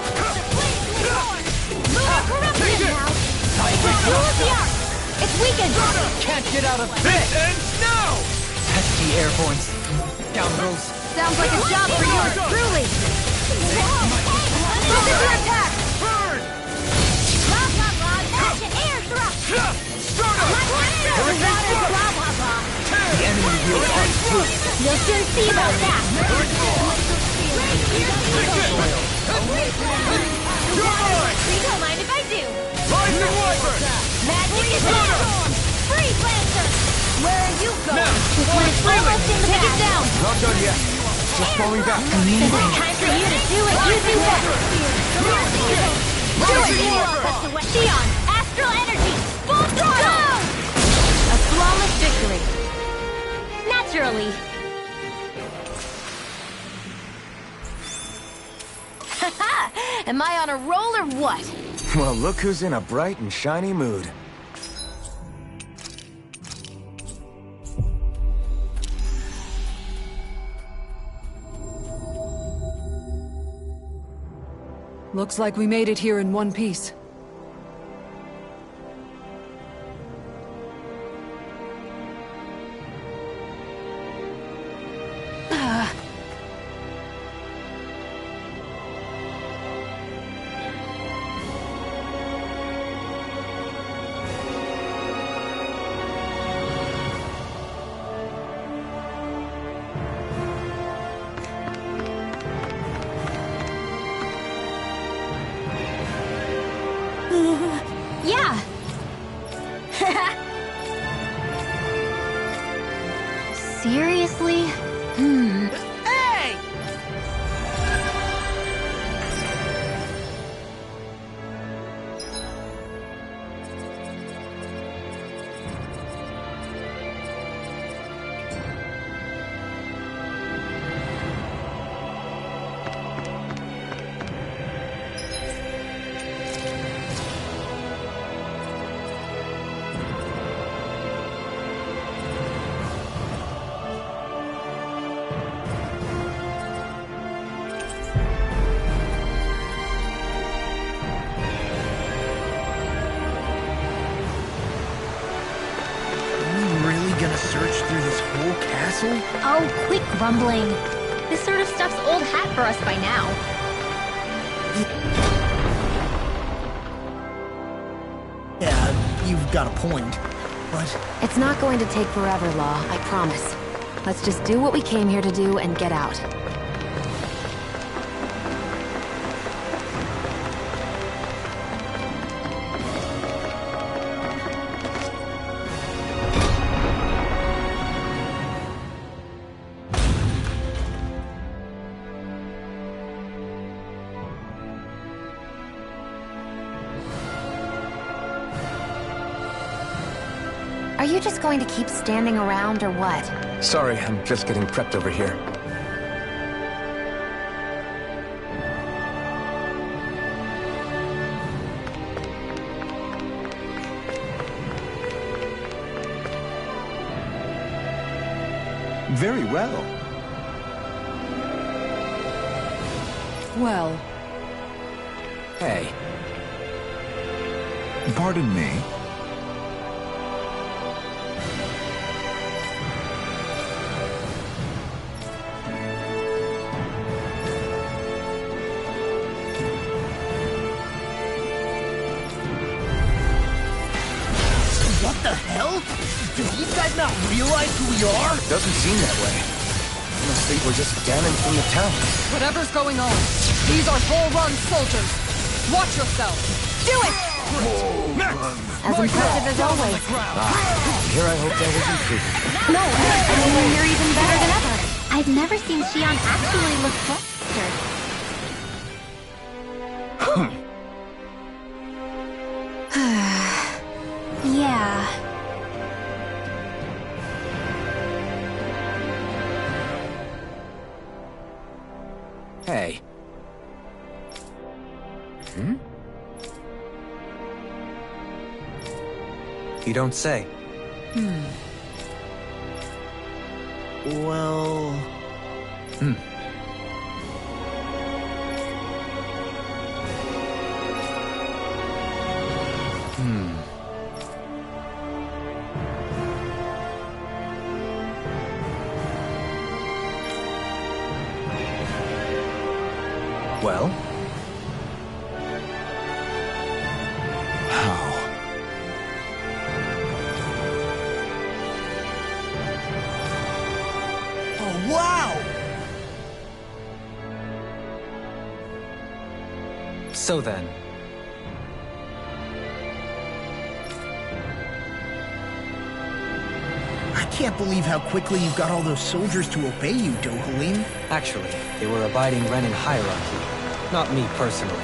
E: It's weakened!
A: Can't get out of
F: This ends now!
A: pesky airborne scoundrels.
J: Sounds like a job for yours truly! Focus your attack!
F: Burn!
E: Blah blah blah, that's an air thrust!
F: Start up!
E: Blah blah blah, blah blah blah.
A: The enemy
E: You'll soon see about that! Don't mind if I do!
F: Rising Wyvern!
E: Magic is on! Freeze Lancer! Where are you going?
F: Now,
E: This one's almost in the
J: Take it
E: bag!
J: down!
G: Not done yet. Just falling back.
E: It's time for you to do what you do best! Do it! Xion! Astral Energy! Full throttle!
J: A flawless victory.
E: Naturally!
J: Am I on a roll or what?
B: Well, look who's in a bright and shiny mood.
H: Looks like we made it here in one piece.
E: Yeah! Seriously?
J: Hey!
E: Oh, quit grumbling. This sort of stuff's old hat for us by now.
D: Yeah, you've got a point, but...
I: It's not going to take forever, Law, I promise. Let's just do what we came here to do and get out. Are you just going to keep standing around, or what?
B: Sorry, I'm just getting prepped over here.
G: Very well.
H: Well,
B: Hey,
F: Pardon me?
D: What the hell? Do these guys not realize who we are?
B: doesn't seem that way. I must think we're just damning from the town.
H: whatever's going on, these are Bull-Run soldiers. Watch yourself.
J: Do it!
I: As impressive as always.
B: Here I hope that wasn't true.
I: No, I mean, you're even better than ever.
E: I've never seen Xion actually look flustered. Yeah.
B: Hey.
A: You don't say.
D: Well...
B: Well? How?
A: So then,
D: I can't believe how quickly you got all those soldiers to obey you, Dohalim.
A: actually, they were abiding Renan hierarchy, not me personally.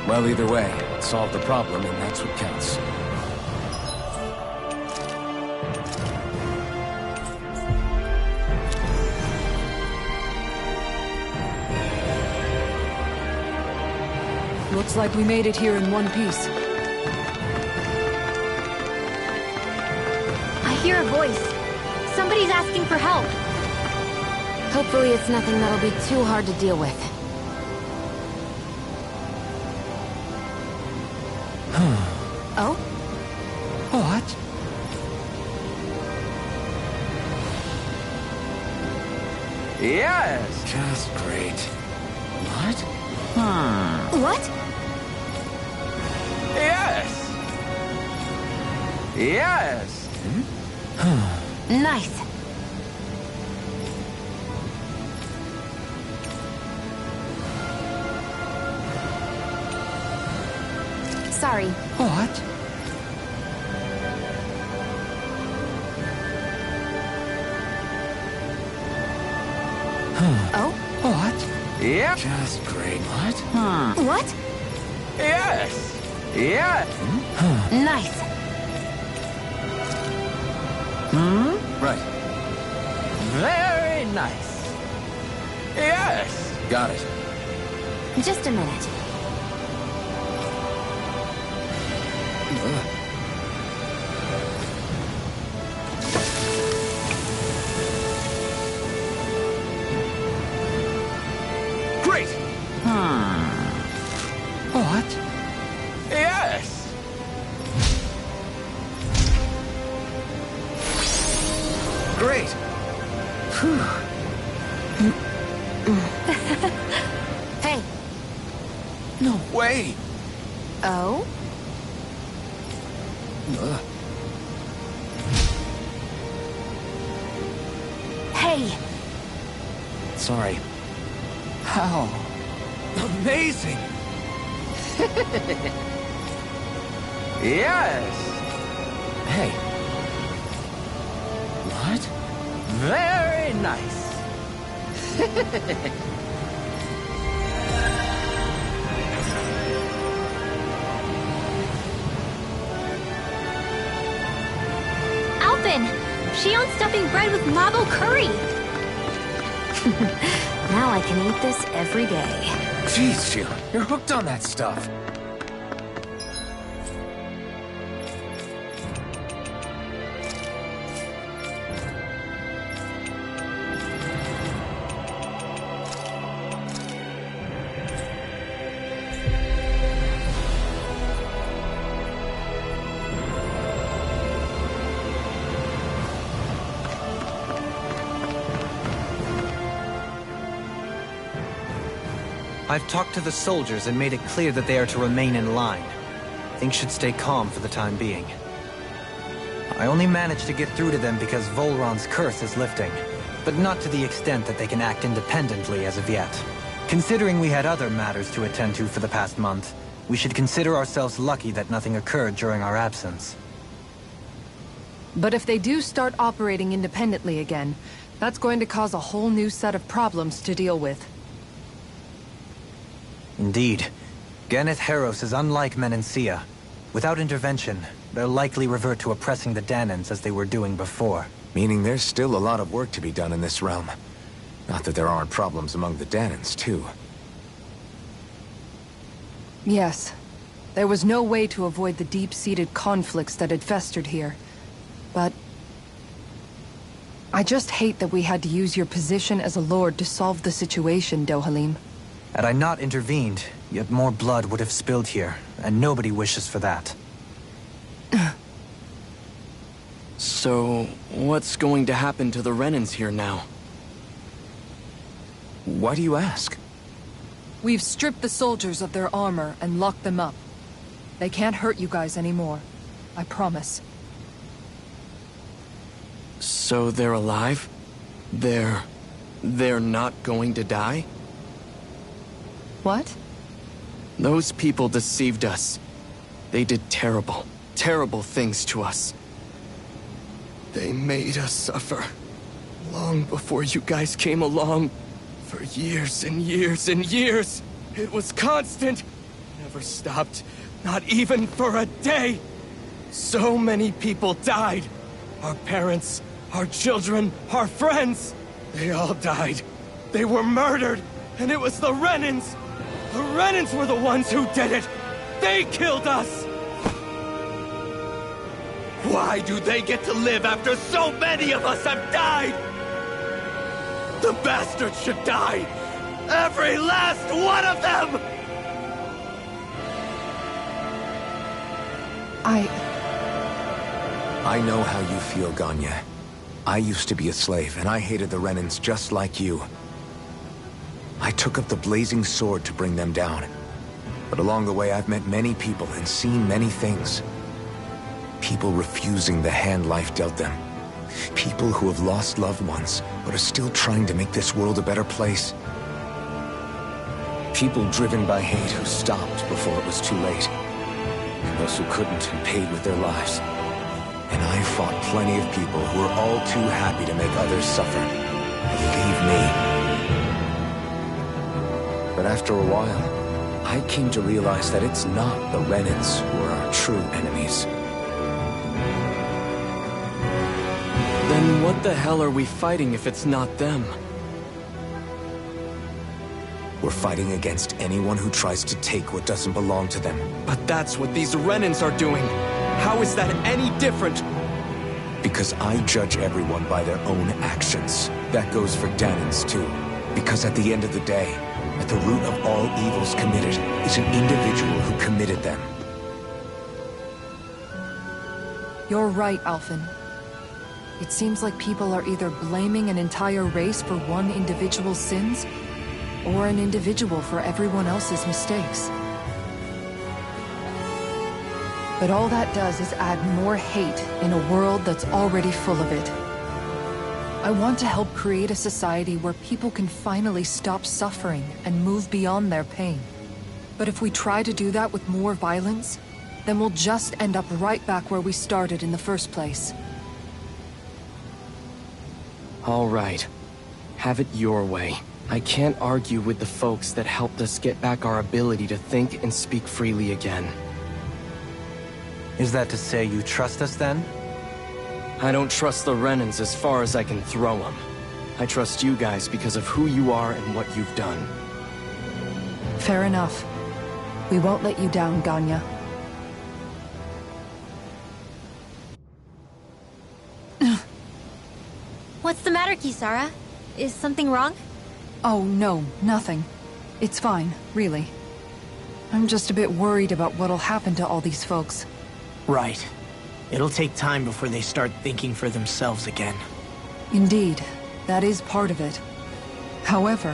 B: Well, either way, it solved the problem, and that's what counts.
H: Looks like we made it here in one piece.
E: I hear a voice. Somebody's asking for help.
I: Hopefully it's nothing that'll be too hard to deal with. Oh?
G: What? Yes!
B: Just great.
G: What?
E: What?
G: Yes! Yes!
I: Nice. Sorry.
G: What?
I: Oh?
G: What? Yep.
B: Just great.
G: What?
E: What?
G: Yes! Yes!
I: Nice.
B: Right.
G: Very nice. Yes!
B: Got it.
I: Just a minute.
B: Great!
G: What? Yes!
B: Great!
I: Hey.
B: No way!
I: Oh? Hey.
B: Sorry.
G: How?
B: Amazing!
G: Yes!
B: Hey,
G: What? Very nice.
E: Alvin! She owns stuffing bread with marble curry!
I: Now I can eat this every day.
B: jeez, Sheila, you're hooked on that stuff.
A: I've talked to the soldiers and made it clear that they are to remain in line. Things should stay calm for the time being. I only managed to get through to them because Volron's curse is lifting, but not to the extent that they can act independently as of yet. Considering we had other matters to attend to for the past month, we should consider ourselves lucky that nothing occurred during our absence.
H: But if they do start operating independently again, that's going to cause a whole new set of problems to deal with.
A: Indeed. Ganeth Heros is unlike Menancia. Without intervention, they'll likely revert to oppressing the Danans as they were doing before.
B: Meaning there's still a lot of work to be done in this realm. Not that there aren't problems among the Danans, too.
H: Yes. There was no way to avoid the deep-seated conflicts that had festered here. But I just hate that we had to use your position as a lord to solve the situation, Dohalim.
A: Had I not intervened, yet more blood would have spilled here, and nobody wishes for that.
K: So, what's going to happen to the Renans here now?
B: Why do you ask?
H: We've stripped the soldiers of their armor and locked them up. They can't hurt you guys anymore. I promise.
K: So they're alive? They're not going to die?
H: What?
K: Those people deceived us. They did terrible, terrible things to us. They made us suffer. Long before you guys came along. For years and years and years. It was constant. Never stopped. Not even for a day. So many people died. Our parents, our children, our friends. They all died. They were murdered. And it was the Renans. The Renans were the ones who did it. They killed us. Why do they get to live after so many of us have died? The bastards should die! Every last one of them!
B: I know how you feel, Ganya. I used to be a slave, and I hated the Renans just like you. I took up the blazing sword to bring them down. But along the way, I've met many people and seen many things. People refusing the hand life dealt them. People who have lost loved ones, but are still trying to make this world a better place. People driven by hate who stopped before it was too late. And those who couldn't and paid with their lives. And I fought plenty of people who were all too happy to make others suffer. Believe me. But after a while, I came to realize that it's not the Renans who are our true enemies.
K: Then what the hell are we fighting if it's not them?
B: We're fighting against anyone who tries to take what doesn't belong to them.
K: But that's what these Renans are doing. How is that any different?
B: Because I judge everyone by their own actions. That goes for Danans too. Because at the end of the day, at the root of all evils committed is an individual who committed them.
H: You're right, Alphen. It seems like people are either blaming an entire race for one individual's sins, or an individual for everyone else's mistakes. But all that does is add more hate in a world that's already full of it. I want to help create a society where people can finally stop suffering and move beyond their pain. But if we try to do that with more violence, then we'll just end up right back where we started in the first place.
K: All right. Have it your way. I can't argue with the folks that helped us get back our ability to think and speak freely again.
A: Is that to say you trust us then?
K: I don't trust the Renans as far as I can throw them. I trust you guys because of who you are and what you've done.
H: Fair enough. We won't let you down, Ganya.
E: What's the matter, Kisara? Is something wrong?
H: Oh, no, nothing. It's fine, really. I'm just a bit worried about what'll happen to all these folks.
D: Right. It'll take time before they start thinking for themselves again.
H: Indeed, that is part of it. However,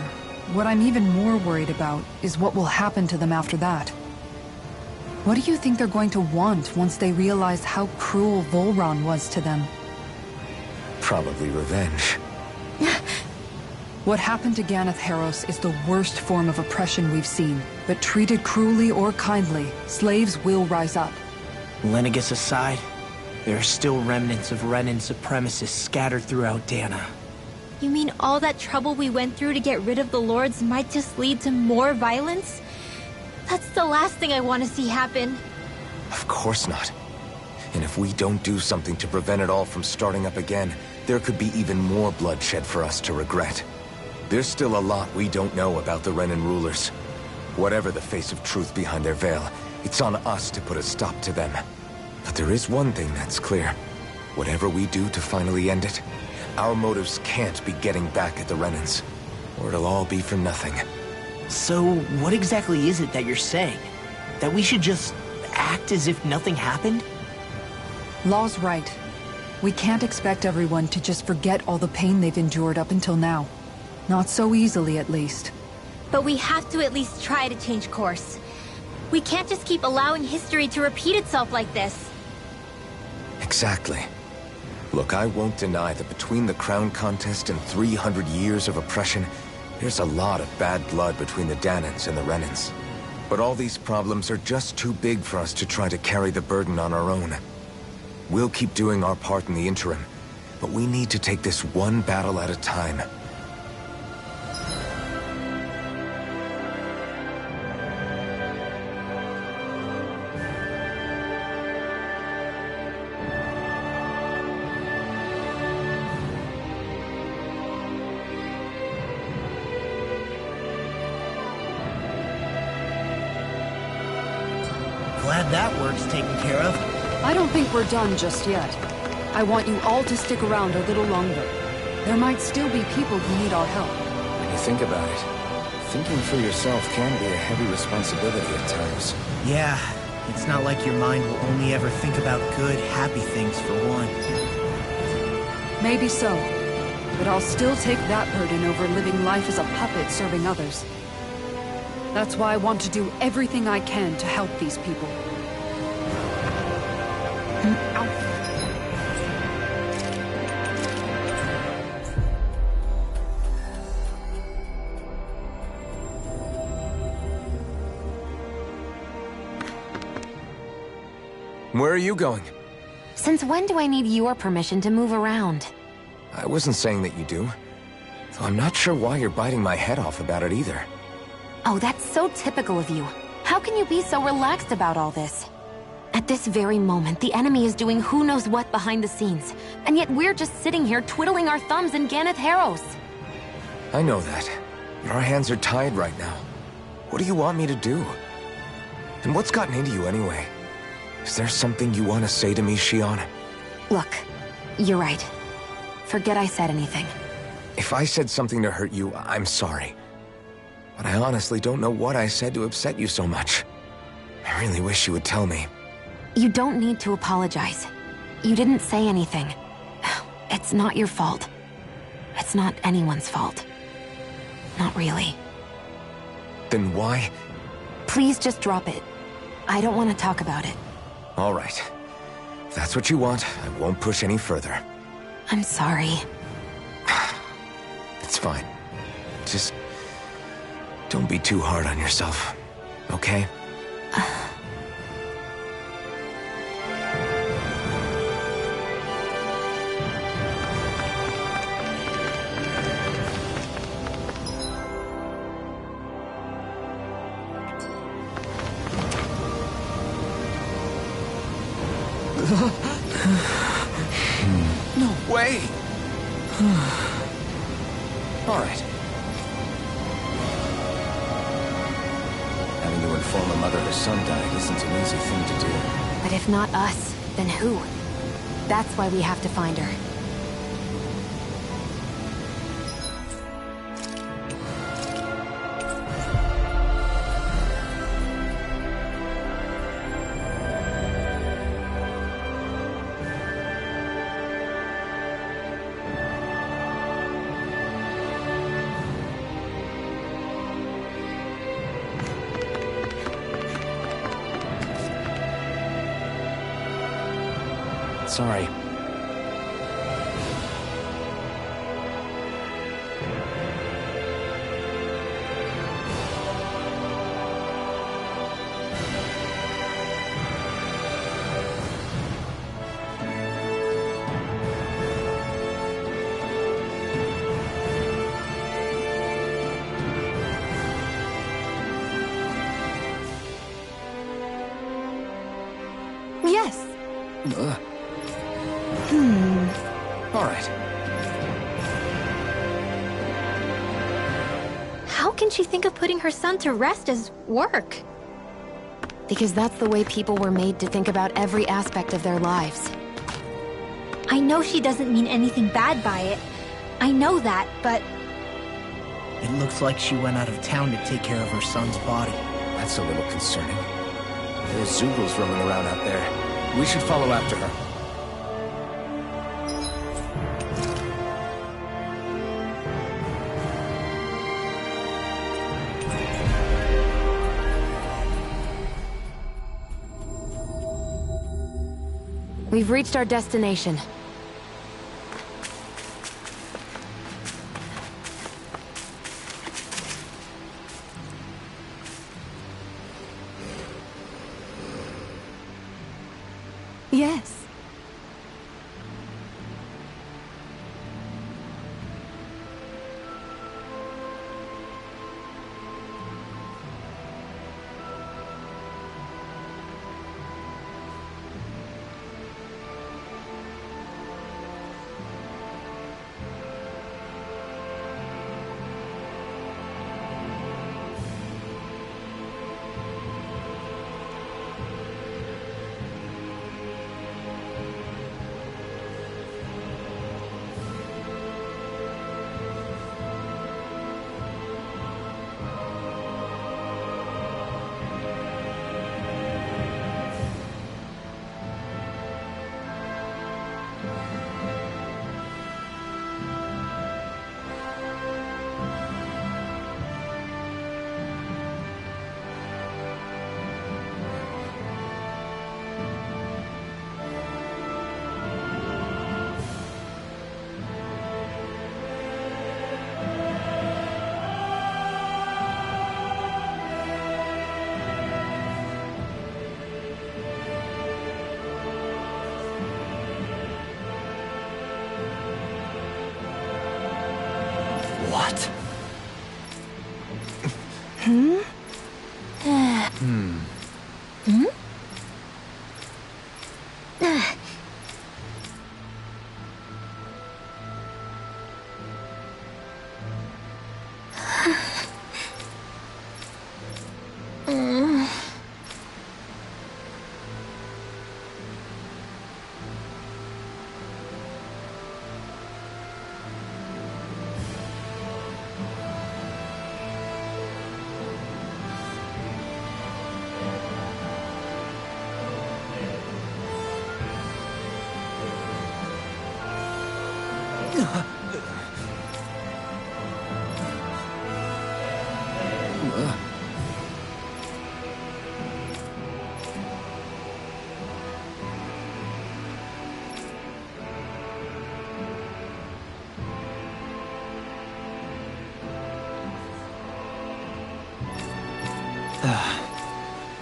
H: what I'm even more worried about is what will happen to them after that. What do you think they're going to want once they realize how cruel Volron was to them?
B: Probably revenge.
H: What happened to Ganeth Haros is the worst form of oppression we've seen, but treated cruelly or kindly, slaves will rise up.
D: Lenegis aside, there are still remnants of Renan supremacists scattered throughout Dana.
E: You mean all that trouble we went through to get rid of the Lords might just lead to more violence? That's the last thing I want to see happen.
B: Of course not. And if we don't do something to prevent it all from starting up again, there could be even more bloodshed for us to regret. There's still a lot we don't know about the Renan rulers. Whatever the face of truth behind their veil, it's on us to put a stop to them. But there is one thing that's clear. Whatever we do to finally end it, our motives can't be getting back at the Renans, or it'll all be for nothing.
D: So, what exactly is it that you're saying? That we should just act as if nothing happened?
H: Law's right. We can't expect everyone to just forget all the pain they've endured up until now. Not so easily, at least.
E: But we have to at least try to change course. We can't just keep allowing history to repeat itself like this.
B: Exactly. Look, I won't deny that between the crown contest and 300 years of oppression, there's a lot of bad blood between the Danans and the Renans. But all these problems are just too big for us to try to carry the burden on our own. We'll keep doing our part in the interim, but we need to take this one battle at a time.
D: Glad that work's taken care of.
C: I don't think we're done just yet. I want you all to stick around a little longer. There might still be people who need our help.
B: When you think about it, thinking for yourself can be a heavy responsibility at times.
D: Yeah, it's not like your mind will only ever think about good, happy things for one.
C: Maybe so. But I'll still take that burden over living life as a puppet serving others. That's why I want to do everything I can to help these people.
B: Where are you going?
I: Since when do I need your permission to move around?
B: I wasn't saying that you do. Though I'm not sure why you're biting my head off about it either.
I: Oh, that's so typical of you. How can you be so relaxed about all this? At this very moment, the enemy is doing who knows what behind the scenes, and yet we're just sitting here twiddling our thumbs in Ganeth Harrows.
B: I know that. But our hands are tied right now. What do you want me to do? And what's gotten into you anyway? Is there something you want to say to me, Shion?
I: Look, you're right. Forget I said anything.
B: If I said something to hurt you, I'm sorry. But I honestly don't know what I said to upset you so much. I really wish you would tell me.
I: You don't need to apologize. You didn't say anything. It's not your fault. It's not anyone's fault. Not really.
B: Then why?
I: Please just drop it. I don't want to talk about it.
B: All right. If that's what you want, I won't push any further.
I: I'm sorry.
B: It's fine. Just don't be too hard on yourself, okay? No way! All right. Having to inform a mother her son died isn't an easy thing to do.
I: But if not us, then who? That's why we have to find her.
B: Sorry.
I: Yes.
B: All right.
E: How can she think of putting her son to rest as work?
I: Because that's the way people were made to think about every aspect of their lives.
E: I know she doesn't mean anything bad by it. I know that, but...
D: It looks like she went out of town to take care of her son's body.
B: That's a little concerning. There's Zoogles roaming around out there. We should follow after her.
I: We've reached our destination.
H: Yes.
A: What?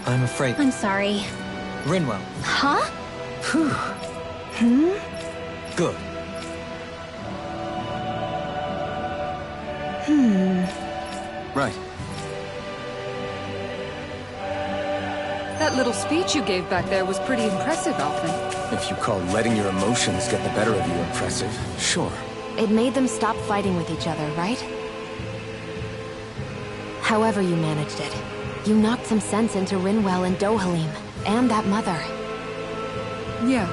A: I'm afraid...
E: I'm sorry.
A: Rinwell.
E: Huh?
A: Good. Right.
H: That little speech you gave back there was pretty impressive, Alfin.
B: If you call letting your emotions get the better of you impressive, sure.
I: It made them stop fighting with each other, right? However you managed it, you knocked some sense into Rinwell and Dohalim, and that mother.
H: Yeah.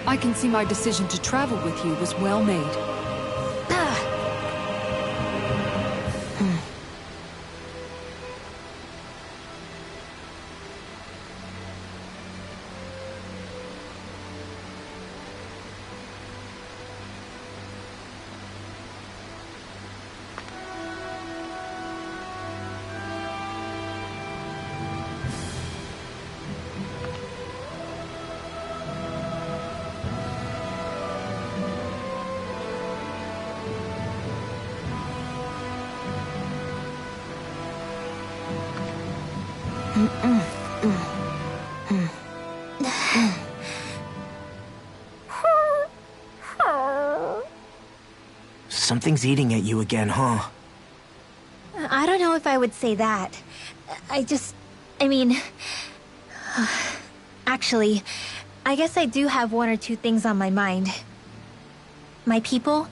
H: I can see my decision to travel with you was well made.
D: Something's eating at you again, huh?
E: I don't know if I would say that. I mean... Actually, I guess I do have one or two things on my mind. My people,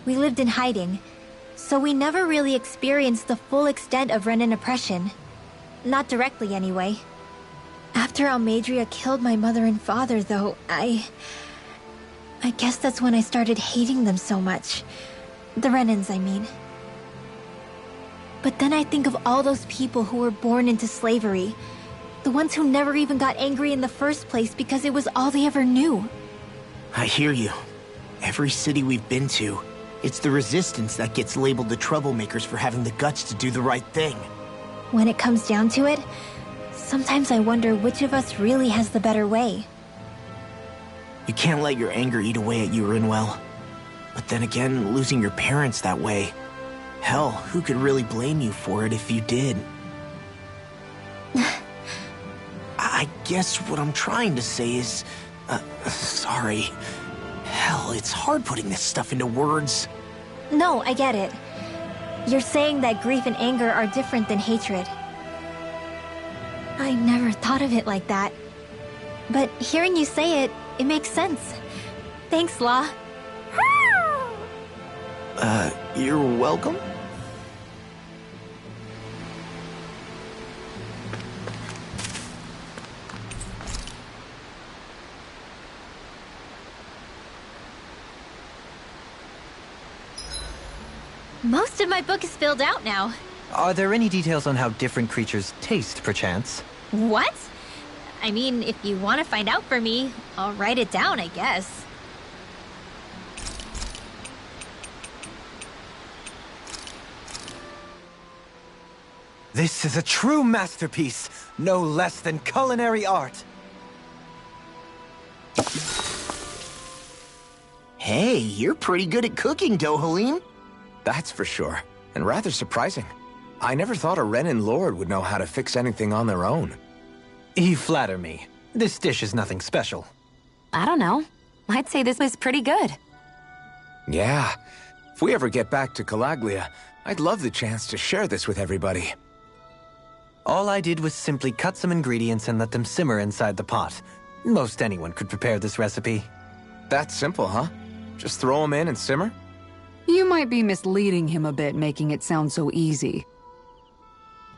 E: we lived in hiding, so we never really experienced the full extent of Renan oppression. Not directly, anyway. After Almadria killed my mother and father, though, I guess that's when I started hating them so much. The Renans, I mean. But then I think of all those people who were born into slavery. The ones who never even got angry in the first place because it was all they ever knew.
D: I hear you. Every city we've been to, it's the resistance that gets labeled the troublemakers for having the guts to do the right thing.
E: When it comes down to it, sometimes I wonder which of us really has the better way.
D: You can't let your anger eat away at you, Rinwell. But then again, losing your parents that way... Hell, who could really blame you for it if you did? I guess what I'm trying to say is... Sorry. Hell, it's hard putting this stuff into words.
E: No, I get it. You're saying that grief and anger are different than hatred. I never thought of it like that. But hearing you say it, it makes sense. Thanks, Law.
D: You're welcome?
E: Most of my book is filled out now.
A: Are there any details on how different creatures taste, perchance?
E: What? I mean, if you want to find out for me, I'll write it down, I guess.
A: This is a true masterpiece, no less than culinary art.
D: Hey, you're pretty good at cooking, Dohalim.
B: That's for sure, and rather surprising. I never thought a Renin Lord would know how to fix anything on their own.
A: You flatter me. This dish is nothing special.
I: I don't know. I'd say this was pretty good.
B: Yeah. If we ever get back to Calaglia, I'd love the chance to share this with everybody.
A: All I did was simply cut some ingredients and let them simmer inside the pot. Most anyone could prepare this recipe.
B: That's simple, huh? Just throw them in and simmer?
H: You might be misleading him a bit, making it sound so easy.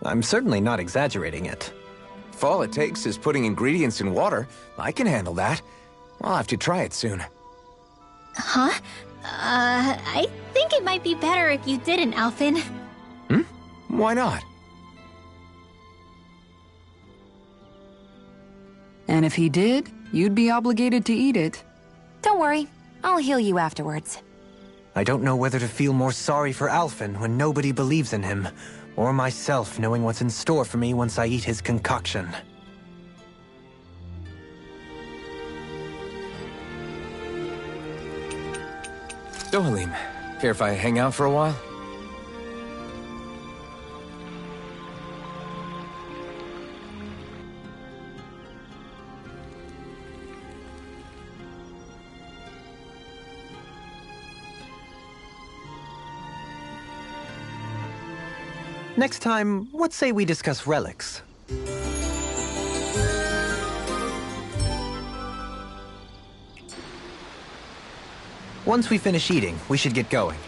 A: I'm certainly not exaggerating it.
B: If all it takes is putting ingredients in water, I can handle that. I'll have to try it soon.
E: Huh? I think it might be better if you didn't, Alphen.
B: Why not?
H: And if he did, you'd be obligated to eat it.
I: Don't worry. I'll heal you afterwards.
A: I don't know whether to feel more sorry for Alphen when nobody believes in him, or myself knowing what's in store for me once I eat his concoction.
B: Dohalim, care if I hang out for a while?
A: Next time, what say we discuss relics? Once we finish eating, we should get going.